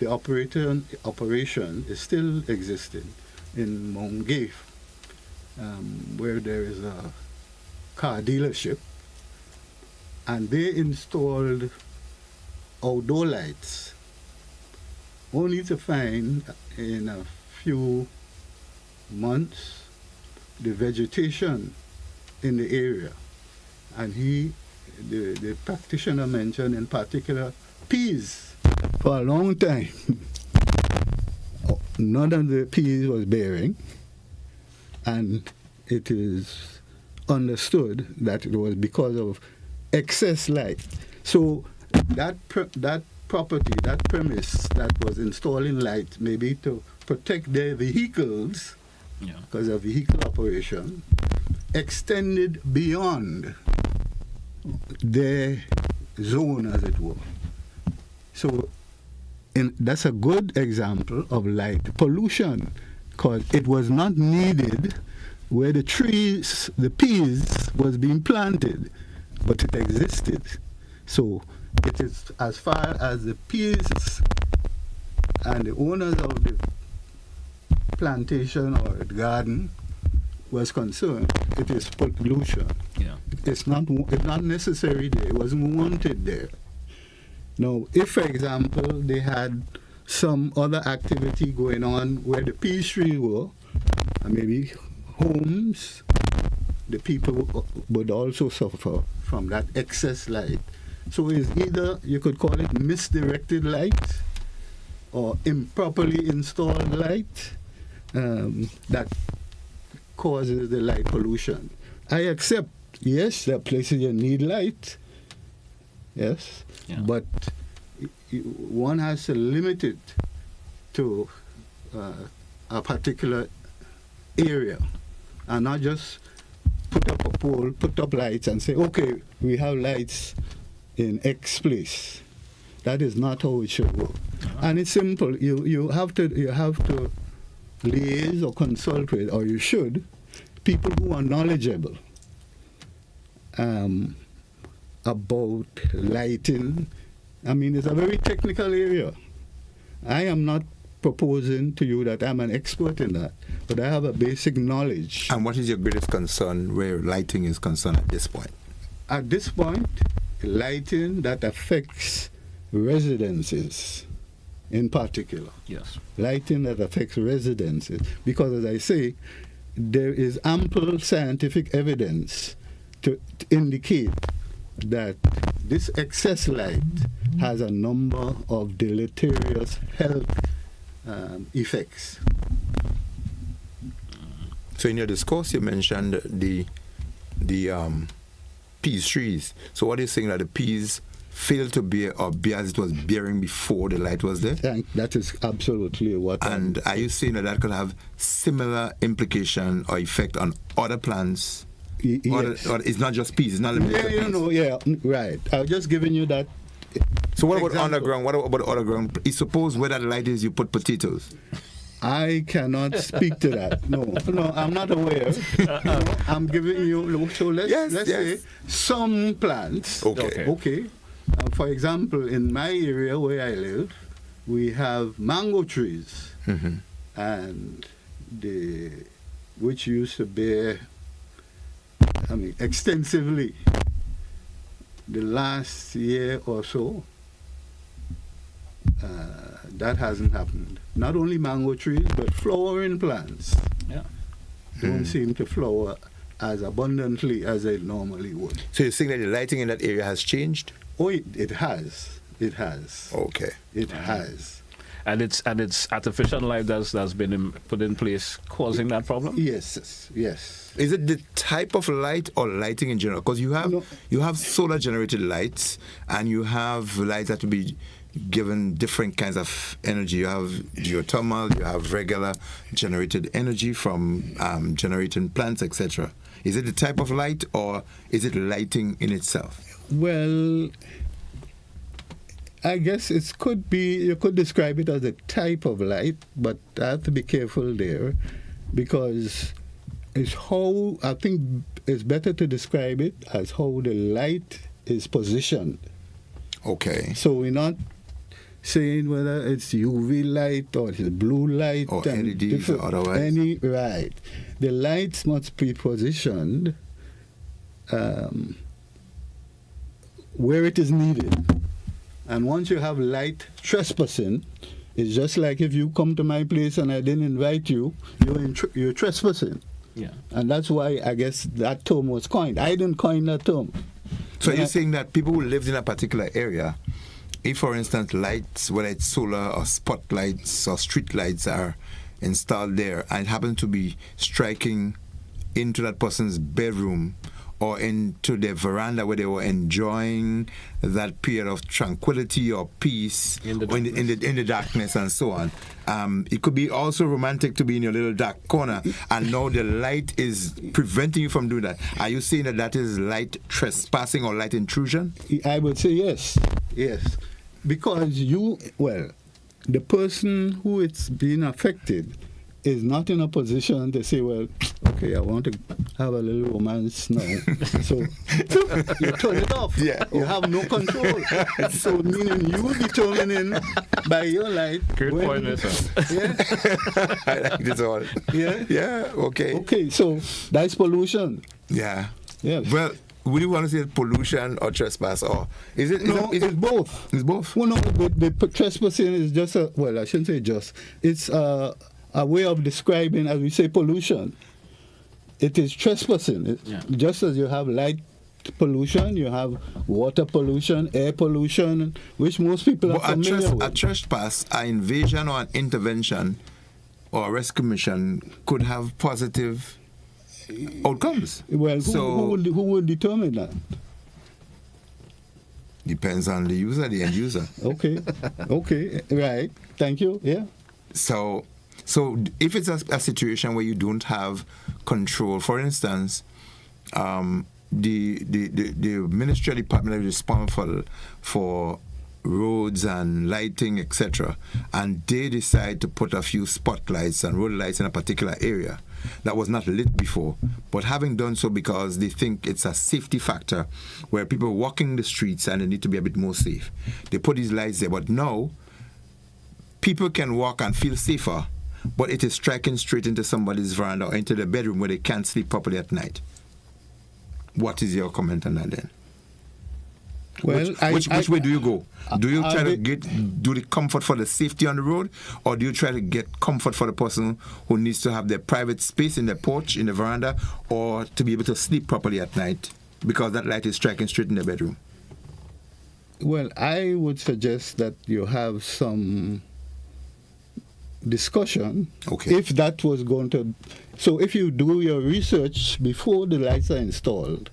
operation is still existing in Mount Gafe, where there is a car dealership, and they installed outdoor lights, only to find in a few months the vegetation in the area, and the practitioner mentioned in particular peas. For a long time, none of the peas was bearing, and it is understood that it was because of excess light. So that property, that premise that was installing light, maybe to protect their vehicles, because of vehicle operation, extended beyond their zone, as it were. So that's a good example of light pollution, because it was not needed where the trees, the peas, was being planted, but it existed. So it is, as far as the peas and the owners of the plantation or the garden was concerned, it is pollution. Yeah. It's not necessary there. It wasn't wanted there. Now, if, for example, they had some other activity going on where the peas trees were, and maybe homes, the people would also suffer from that excess light. So it's either, you could call it misdirected light or improperly installed light that causes the light pollution. I accept, yes, there are places you need light, yes, but one has to limit it to a particular area and not just put up a pole, put up lights and say, okay, we have lights in X place. That is not how it should work. And it's simple. You have to liaise or consult with, or you should, people who are knowledgeable about lighting. I mean, it's a very technical area. I am not proposing to you that I'm an expert in that, but I have a basic knowledge. And what is your greatest concern where lighting is concerned at this point? At this point, lighting that affects residences in particular. Yes. Lighting that affects residences. Because, as I say, there is ample scientific evidence to indicate that this excess light has a number of deleterious health effects. So in your discourse, you mentioned the peas trees. So what are you saying, that the peas failed to bear or bear as it was bearing before the light was there? That is absolutely what. And are you saying that could have similar implication or effect on other plants? Yes. Or it's not just peas, it's not limited to peas? Right. I'm just giving you that. So what about underground? What about underground? Suppose where that light is, you put potatoes. I cannot speak to that. No, I'm not aware. I'm giving you. So let's say some plants. Okay. For example, in my area where I live, we have mango trees, and which used to bear, extensively. The last year or so, that hasn't happened. Not only mango trees, but flowering plants don't seem to flower as abundantly as they normally would. So you're saying that the lighting in that area has changed? Oh, it has. It has. Okay. It has. And it's artificial light that's been put in place causing that problem? Yes. Is it the type of light or lighting in general? Because you have solar generated lights, and you have lights that will be given different kinds of energy. You have geothermal, you have regular generated energy from generating plants, etc. Is it the type of light, or is it lighting in itself? Well, I guess you could describe it as a type of light, but I have to be careful there, because I think it's better to describe it as how the light is positioned. Okay. So we're not saying whether it's UV light or it's blue light or LEDs or otherwise. Right. The lights must be positioned where it is needed. And once you have light trespassing, it's just like if you come to my place and I didn't invite you, you're trespassing. Yeah. And that's why I guess that term was coined. I didn't coin that term. So you're saying that people who lived in a particular area, if, for instance, lights, whether it's solar or spotlights or street lights are installed there, and it happens to be striking into that person's bedroom or into their veranda where they were enjoying that period of tranquility or peace in the darkness and so on. It could be also romantic to be in your little dark corner, and now the light is preventing you from doing that. Are you saying that is light trespassing or light intrusion? I would say yes. Yes. Because the person who is being affected is not in a position to say, well, okay, I want to have a little romance now. So you turn it off. Yeah. You have no control. So meaning you determining by your light. Good point, Yeah. I like this all. Yeah. Yeah, okay. Okay, so that's pollution. Yeah. Yes. Well, would you want to say pollution or trespass, or is it both? It's both. Well, no, the trespassing is just I shouldn't say just. It's a way of describing, as we say, pollution. It is trespassing. Just as you have light pollution, you have water pollution, air pollution, which most people are familiar with. A trespass, an invasion or an intervention or a rescue mission could have positive outcomes. Well, who would determine that? Depends on the user, the end user. Okay, right. Thank you. Yeah. So if it's a situation where you don't have control, for instance, the ministry department is responsible for roads and lighting, etc., and they decide to put a few spotlights and road lights in a particular area that was not lit before, but having done so because they think it's a safety factor where people are walking the streets and they need to be a bit more safe, they put these lights there. But now people can walk and feel safer, but it is striking straight into somebody's veranda or into their bedroom where they can't sleep properly at night. What is your comment on that then? Well, which way do you go? Do you try to do the comfort for the safety on the road, or do you try to get comfort for the person who needs to have their private space in their porch, in the veranda, or to be able to sleep properly at night because that light is striking straight in their bedroom? Well, I would suggest that you have some discussion. Okay. If that was going to... So if you do your research before the lights are installed,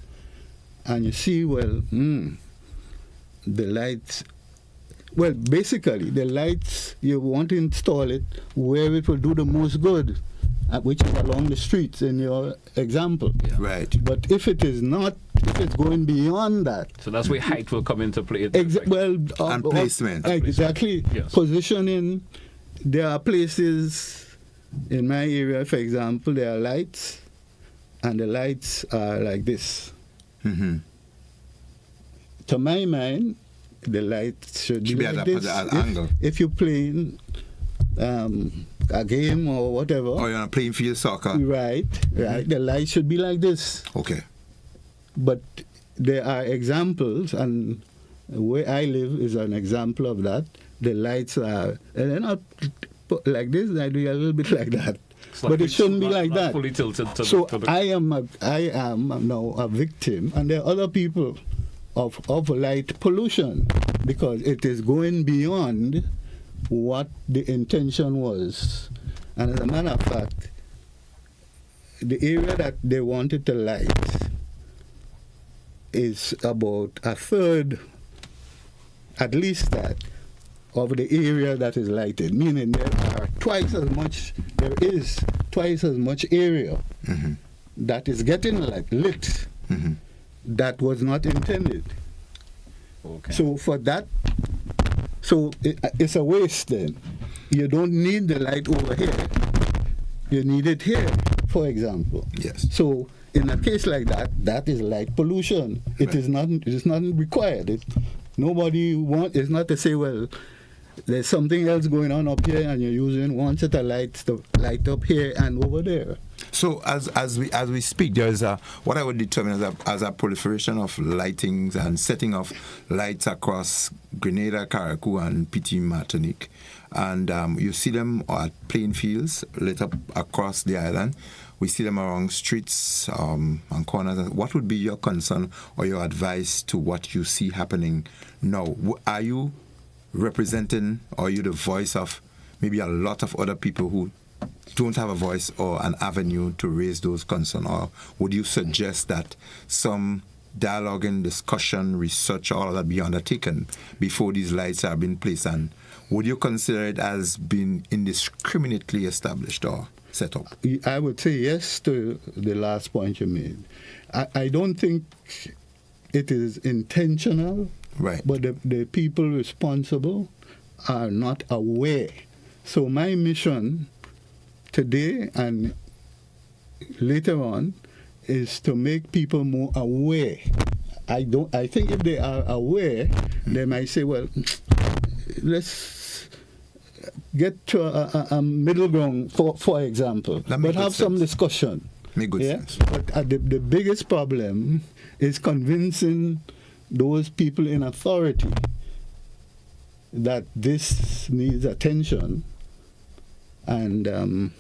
and you see, well, the lights... Well, basically, the lights, you want to install it where it will do the most good, which is along the streets in your example. Yeah. Right. But if it is not, if it's going beyond that... So that's where height will come into play. And placement. Exactly. Yes. Positioning. There are places in my area, for example, there are lights, and the lights are like this. Mm-hmm. To my mind, the lights should be like this. Angle. If you're playing a game or whatever. Or you're playing for your soccer. Right. The light should be like this. Okay. But there are examples, and where I live is an example of that. The lights are, and they're not like this, they do a little bit like that. But it shouldn't be like that. Fully tilted to so the I am now a victim, and there are other people of light pollution, because it is going beyond what the intention was. And as a matter of fact, the area that they wanted to light is about a third, at least that, of the area that is lighted, meaning there is twice as much area that is getting lit that was not intended. Okay. So for that, it's a waste then. You don't need the light over here. You need it here, for example. Yes. So in a case like that, that is light pollution. It is not required. Nobody it's not to say, well, there's something else going on up here, and you're using one set of lights to light up here and over there. So as we speak, there is what I would determine as a proliferation of lightings and setting of lights across Grenada, Carriacou, and Petit Martinique, and you see them at playing fields lit up across the island. We see them along streets and corners. What would be your concern or your advice to what you see happening now? Are you representing, or are you the voice of maybe a lot of other people who don't have a voice or an avenue to raise those concerns? Or would you suggest that some dialoguing, discussion, research, all of that be undertaken before these lights are being placed? And would you consider it as being indiscriminately established or set up? I would say yes to the last point you made. I don't think it is intentional, right? But the people responsible are not aware. So my mission today and later on is to make people more aware. I think if they are aware, they might say, well, let's get to a middle ground, for example, but have some discussion. Make good sense. But the biggest problem is convincing those people in authority that this needs attention, and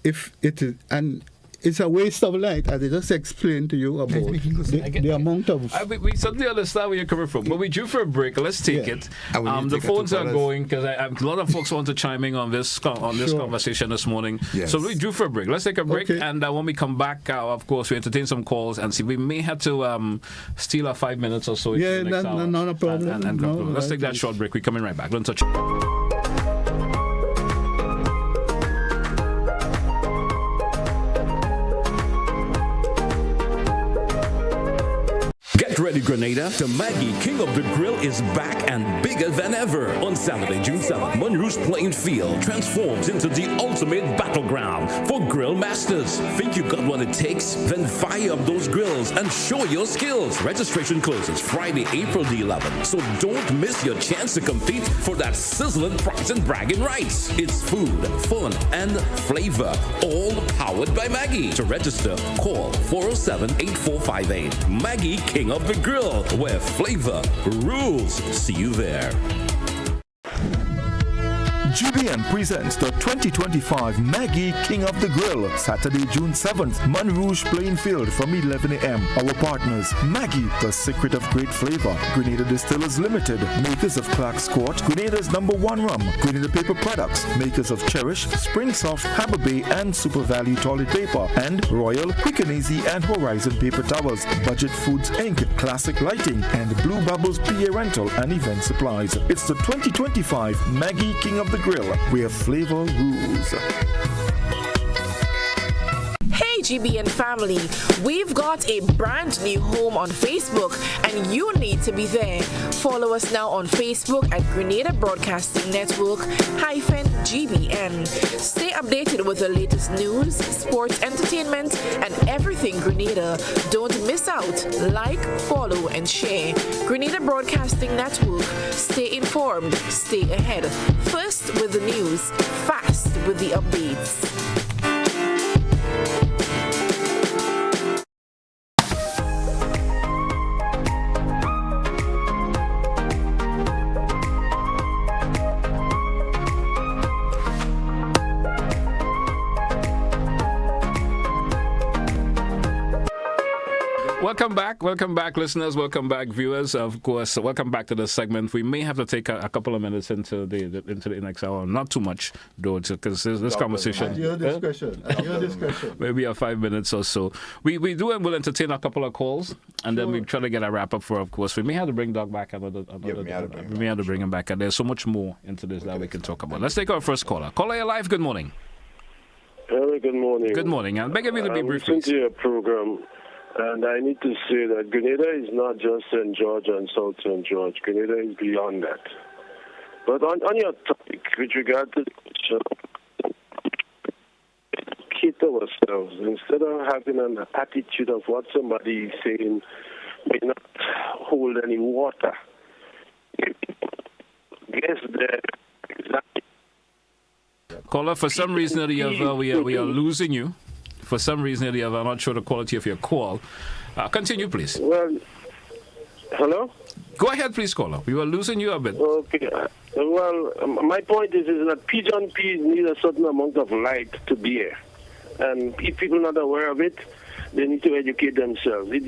if it is, and it's a waste of light, as I just explained to you about the amount of... We certainly understand where you're coming from, but we're due for a break. Let's take it. The phones are going, because a lot of folks want to chime in on this conversation this morning. Yes. So we're due for a break. Let's take a break, Okay. and when we come back, of course, we entertain some calls and see. We may have to steal 5 minutes or so. Yeah, not a problem. Let's take that short break. We're coming right back. Don't touch it. Grenada, the Maggie King of the Grill is back and bigger than ever. On Saturday, June 7th, Monroe's playing field transforms into the ultimate battleground for grill masters. Think you got what it takes? Then fire up those grills and show your skills. Registration closes Friday, April the 11th, so don't miss your chance to compete for that sizzling prize and bragging rights. It's food, fun, and flavor, all powered by Maggie. To register, call 407-8458. Maggie King of the Grill, where flavor rules. See you there. GBN presents the 2025 Maggie King of the Grill, Saturday, June 7th, Monrouge Playing Field from 11 a.m. Our partners, Maggie, the secret of great flavor, Grenada Distillers Limited, makers of Clark's Court, Grenada's #1 rum, Grenada Paper Products, makers of Cherish, Spring Soft, Hammer Bay, and Super Value Toilet Paper, and Royal, Quick and Easy, and Horizon Paper Towels, Budget Foods Inc., Classic Lighting, and Blue Bubbles PA Rental and Event Supplies. It's the 2025 Maggie King of the Grill, where flavor rules. Hey GBN family, we've got a brand new home on Facebook and you need to be there. Follow us now on Facebook at Grenada Broadcasting Network -GBN. Stay updated with the latest news, sports, entertainment, and everything Grenada. Don't miss out. Like, follow, and share. Grenada Broadcasting Network. Stay informed, stay ahead. First with the news, fast with the updates. Welcome back, listeners. Welcome back, viewers. Of course, welcome back to the segment. We may have to take a couple of minutes into the next hour. Not too much, though, because this conversation. At your discretion. Maybe 5 minutes or so. We do and we'll entertain a couple of calls, and then we try to get a wrap up for. Of course, we may have to bring Doc back another. We may have to bring him back, and there's so much more into this that we can talk about. Let's take our first caller. Caller, you're live. Good morning. Hello, good morning. Good morning. And beg of you to be brief, please. To your program. And I need to say that Grenada is not just St. George and South St. George. Grenada is beyond that. But on your topic, with regard to the question, keep ourselves, instead of having an attitude of what somebody is saying may not hold any water. Guess that exactly. Caller, for some reason we are losing you. For some reason, I'm not sure the quality of your call. Continue, please. Well, hello? Go ahead, please, caller. We were losing you a bit. Okay. Well, my point is that pigeon peas need a certain amount of light to bear. And if people are not aware of it, they need to educate themselves. It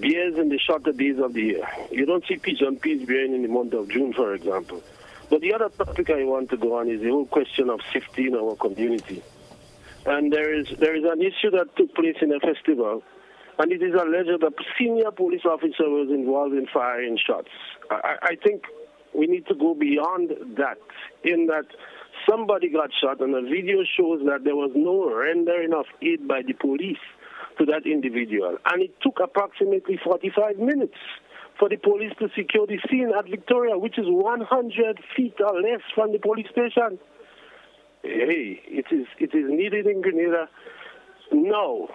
bears in the shorter days of the year. You don't see pigeon peas bearing in the month of June, for example. But the other topic I want to go on is the whole question of safety in our community. And there is an issue that took place in a festival, and it is alleged that a senior police officer was involved in firing shots. I think we need to go beyond that, in that somebody got shot, and the video shows that there was no rendering of aid by the police to that individual. And it took approximately 45 minutes for the police to secure the scene at Victoria, which is 100 feet or less from the police station. Hey, it is needed in Grenada now,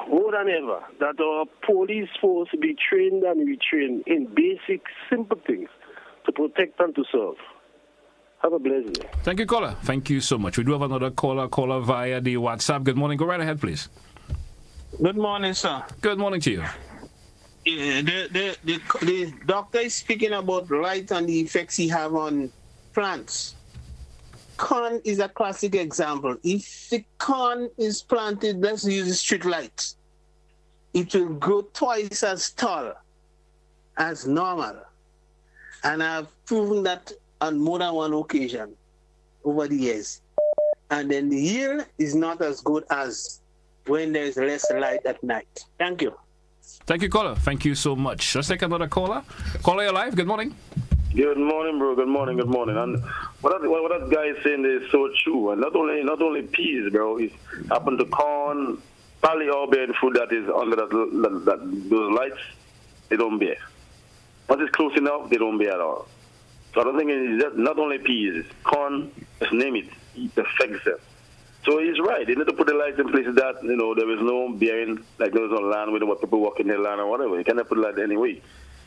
more than ever, that our police force be trained and retrained in basic, simple things to protect and to serve. Have a blessed day. Thank you, caller. Thank you so much. We do have another caller via the WhatsApp. Good morning. Go right ahead, please. Good morning, sir. Good morning to you. The doctor is speaking about light and the effects he have on plants. Corn is a classic example. If the corn is planted, let's use the street lights, it will grow twice as tall as normal. And I've proven that on more than one occasion over the years. And then the yield is not as good as when there's less light at night. Thank you. Thank you, caller. Thank you so much. Let's take another caller. Caller, you're live. Good morning. Good morning, bro. Good morning. And what that guy is saying is so true. And not only peas, bro. It happened to corn, probably all bearing food that is under those lights. they don't bear. Once it's close enough, they don't bear at all. So I don't think it's just not only peas, corn, just name it, it affects them. So he's right. They need to put the lights in places that, there is no bearing, like there is on land where people walk in their land or whatever. You cannot put light anyway.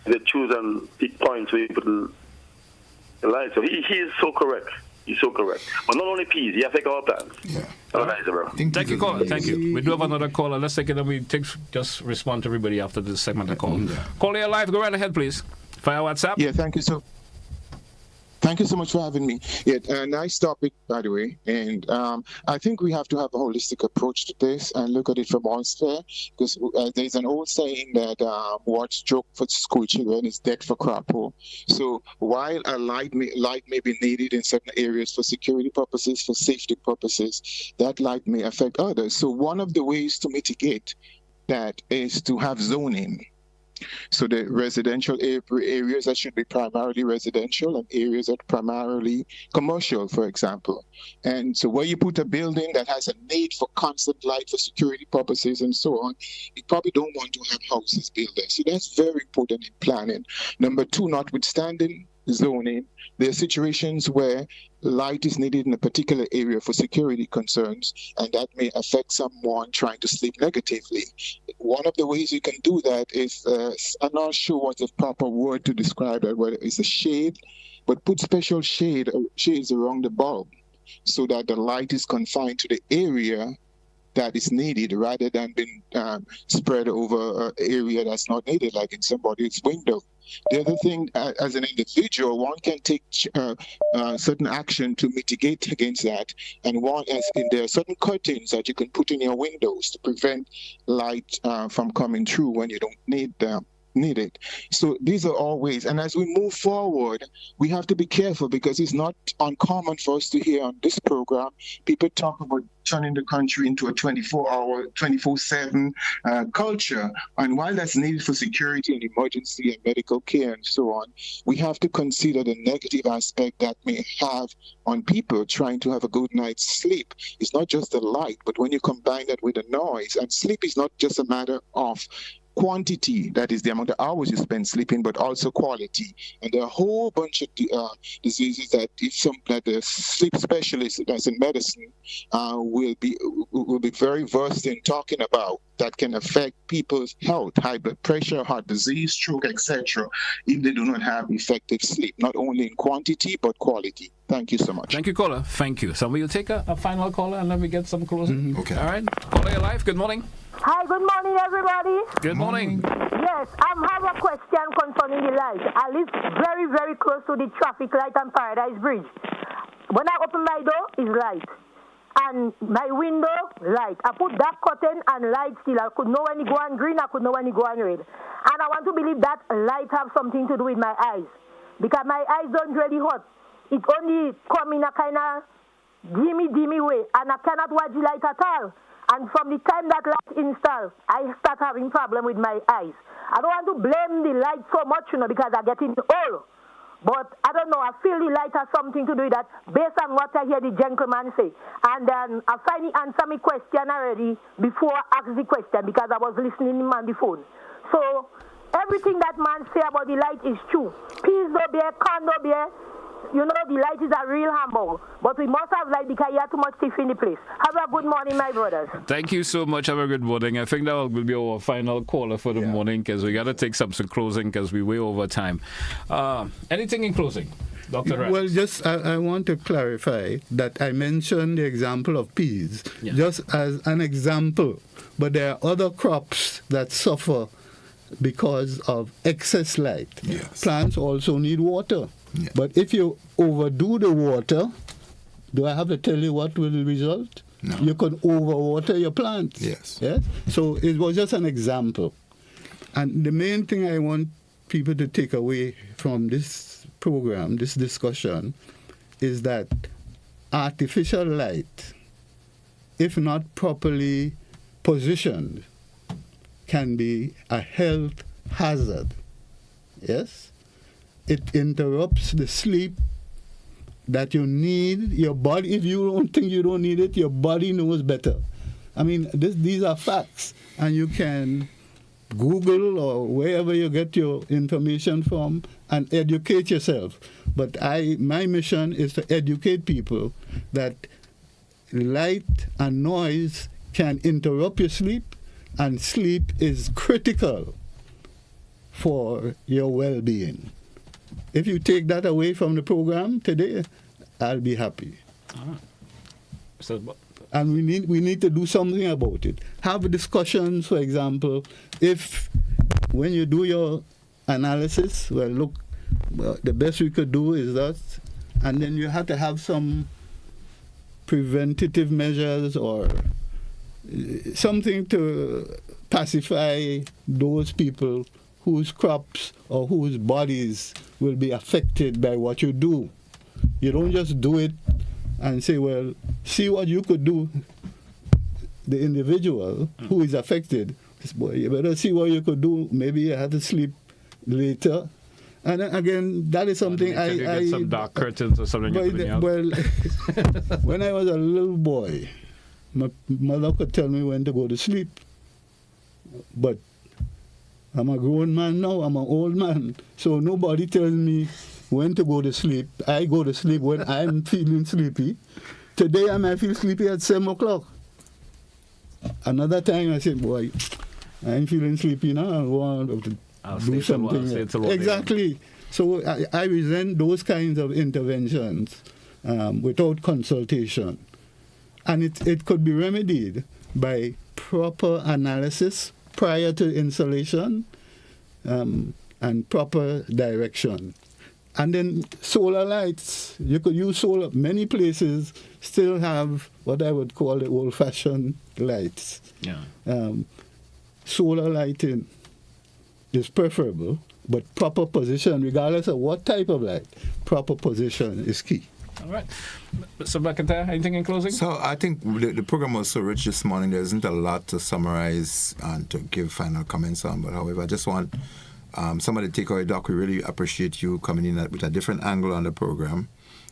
They choose and pick points where you put the light. So he is so correct. He's so correct. But not only peas, he affects all plants. Yeah. Nice, bro. Thank you, caller. Thank you. We do have another caller. Let's take it and just respond to everybody after this segment of call. Caller, you're live. Go right ahead, please. Via WhatsApp. Yeah, thank you Thank you so much for having me. Yeah, nice topic, by the way. And I think we have to have a holistic approach to this and look at it from all spheres, because there's an old saying that what's joke for school children is dead for crapo. So while a light may be needed in certain areas for security purposes, for safety purposes, that light may affect others. So one of the ways to mitigate that is to have zoning. So the residential areas that should be primarily residential and areas that are primarily commercial, for example. And so where you put a building that has a need for constant light for security purposes and so on, you probably don't want to have houses built there. So that's very important in planning. Number two, notwithstanding zoning, there are situations where light is needed in a particular area for security concerns, and that may affect someone trying to sleep negatively. One of the ways you can do that is, I'm not sure what's the proper word to describe that, whether it's a shade, but put special shades around the bulb so that the light is confined to the area that is needed rather than being spread over an area that's not needed, like in somebody's window. The other thing, as an individual, one can take certain action to mitigate against that. And there are certain curtains that you can put in your windows to prevent light from coming through when you don't need it. So these are all ways. And as we move forward, we have to be careful, because it's not uncommon for us to hear on this program people talk about turning the country into a 24-hour, 24/7 culture. And while that's needed for security and emergency and medical care and so on, we have to consider the negative aspect that may have on people trying to have a good night's sleep. It's not just the light, but when you combine that with the noise, and sleep is not just a matter of quantity, that is the amount of hours you spend sleeping, but also quality. And there are a whole bunch of diseases that the sleep specialist that's in medicine will be very versed in talking about, that can affect people's health, high blood pressure, heart disease, stroke, etc., if they do not have effective sleep, not only in quantity, but quality. Thank you so much. Thank you, caller. Thank you. So we'll take a final caller and let me get some closing. Okay. All right. Caller, you're live. Good morning. Hi, good morning, everybody. Good morning. Yes, I have a question concerning the light. I live very, very close to the traffic light on Paradise Bridge. When I open my door, it's light. And my window, light. I put that curtain and light still. I could know when it go on green, I could know when it go on red. And I want to believe that light have something to do with my eyes. Because my eyes don't really hot. It only come in a kind of dimmy way. And I cannot watch the light at all. And from the time that light installed, I start having problem with my eyes. I don't want to blame the light so much, because I'm getting old. But I don't know, I feel the light has something to do with that based on what I hear the gentleman say. And I finally answered my question already before I asked the question, because I was listening him on the phone. So everything that man say about the light is true. Peace no bear, corn no bear. The light is a real humble. But we must have light because you have too much thief in the place. Have a good morning, my brothers. Thank you so much. Have a good morning. I think that will be our final caller for the morning, because we got to take some closing because we're way over time. Anything in closing, Dr. Radix? Well, just I want to clarify that I mentioned the example of peas just as an example. But there are other crops that suffer because of excess light. Yes. Plants also need water. Yeah. But if you overdo the water, do I have to tell you what will result? No. You can overwater your plants. Yes. So it was just an example. And the main thing I want people to take away from this program, this discussion, is that artificial light, if not properly positioned, can be a health hazard. Yes? It interrupts the sleep that you need. Your body, if you don't think you don't need it, your body knows better. I mean, these are facts. And you can Google or wherever you get your information from and educate yourself. But my mission is to educate people that light and noise can interrupt your sleep, and sleep is critical for your well-being. If you take that away from the program today, I'll be happy. And we need to do something about it. Have discussions, for example, if when you do your analysis, the best we could do is that, and then you have to have some preventative measures or something to pacify those people whose crops or whose bodies will be affected by what you do. You don't just do it and say, well, see what you could do. The individual who is affected, you better see what you could do. Maybe you have to sleep later. And again, that is something I get some dark curtains or something. Well, when I was a little boy, my mother could tell me when to go to sleep. But I'm a grown man now, I'm an old man. So nobody tells me when to go to sleep. I go to sleep when I'm feeling sleepy. Today I might feel sleepy at 7 o'clock. Another time I say, boy, I'm feeling sleepy now. I want to do something. Exactly. So I resent those kinds of interventions without consultation. And it could be remedied by proper analysis prior to installation and proper direction. And then solar lights. You could use solar. Many places still have what I would call the old-fashioned lights. Yeah. Solar lighting is preferable, but proper position, regardless of what type of light, proper position is key. All right. So, McIntyre, anything in closing? So, I think the program was so rich this morning, there isn't a lot to summarize and to give final comments on. But, however, I just want somebody to take away, Doc. We really appreciate you coming in with a different angle on the program.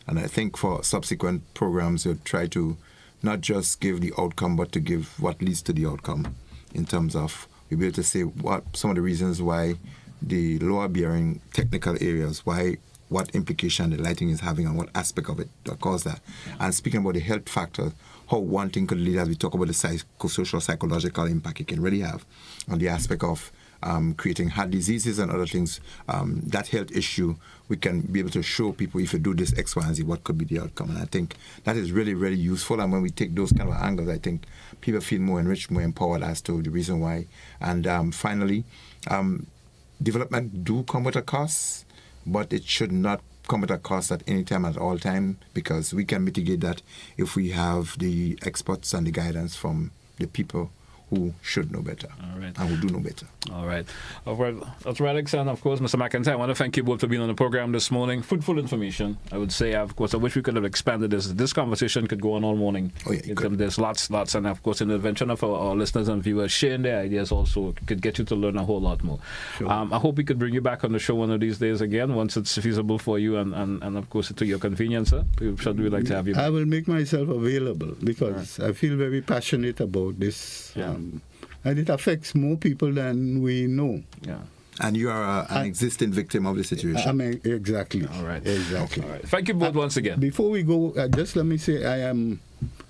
And I think for subsequent programs, you'll try to not just give the outcome, but to give what leads to the outcome in terms of we'll be able to say what some of the reasons why the lower bearing technical areas, what implication the lighting is having on what aspect of it that caused that. And speaking about the health factors, how one thing could lead as we talk about the psychosocial, psychological impact it can really have on the aspect of creating heart diseases and other things. That health issue, we can be able to show people if you do this X, Y, and Z, what could be the outcome. And I think that is really, really useful. And when we take those kind of angles, I think people feel more enriched, more empowered as to the reason why. And finally, development do come with a cost, but it should not come at a cost at any time, at all time, because we can mitigate that if we have the experts and the guidance from the people who should know better. All right. And who do know better. All right. That's Radix and, of course, Mr. McIntyre. I want to thank you both for being on the program this morning. Fruitful information. I would say, of course, I wish we could have expanded this. This conversation could go on all morning. Oh, yeah, there's lots, and, of course, in the intervention of our listeners and viewers, sharing their ideas also could get you to learn a whole lot more. Sure. I hope we could bring you back on the show one of these days again, once it's feasible for you and of course, to your convenience, sir. We'd like to have you back. I will make myself available because I feel very passionate about this. Yeah. And it affects more people than we know. Yeah. And you are an existing victim of the situation. I mean, exactly. All right. Exactly. All right. Thank you both once again. Before we go, just let me say I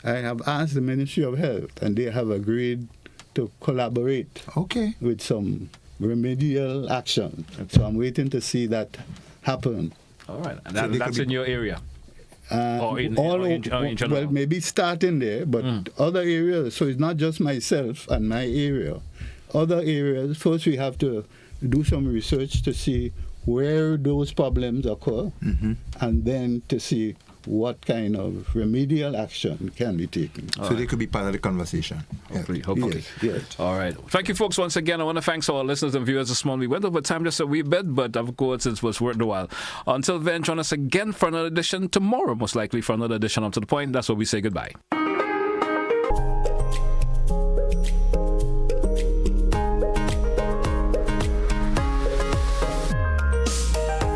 have asked the Ministry of Health, and they have agreed to collaborate with some remedial action. Okay. So I'm waiting to see that happen. All right. And that's in your area? Well, maybe starting there, but other areas. So it's not just myself and my area. Other areas, first we have to do some research to see where those problems occur, and then to see what kind of remedial action can be taken. So they could be part of the conversation. Hopefully. Yes. All right. Thank you, folks, once again. I want to thank our listeners and viewers this morning. We went over time just a wee bit, but of course it was worth the while. Until then, join us again for another edition tomorrow, most likely for another edition of To The Point. That's where we say goodbye.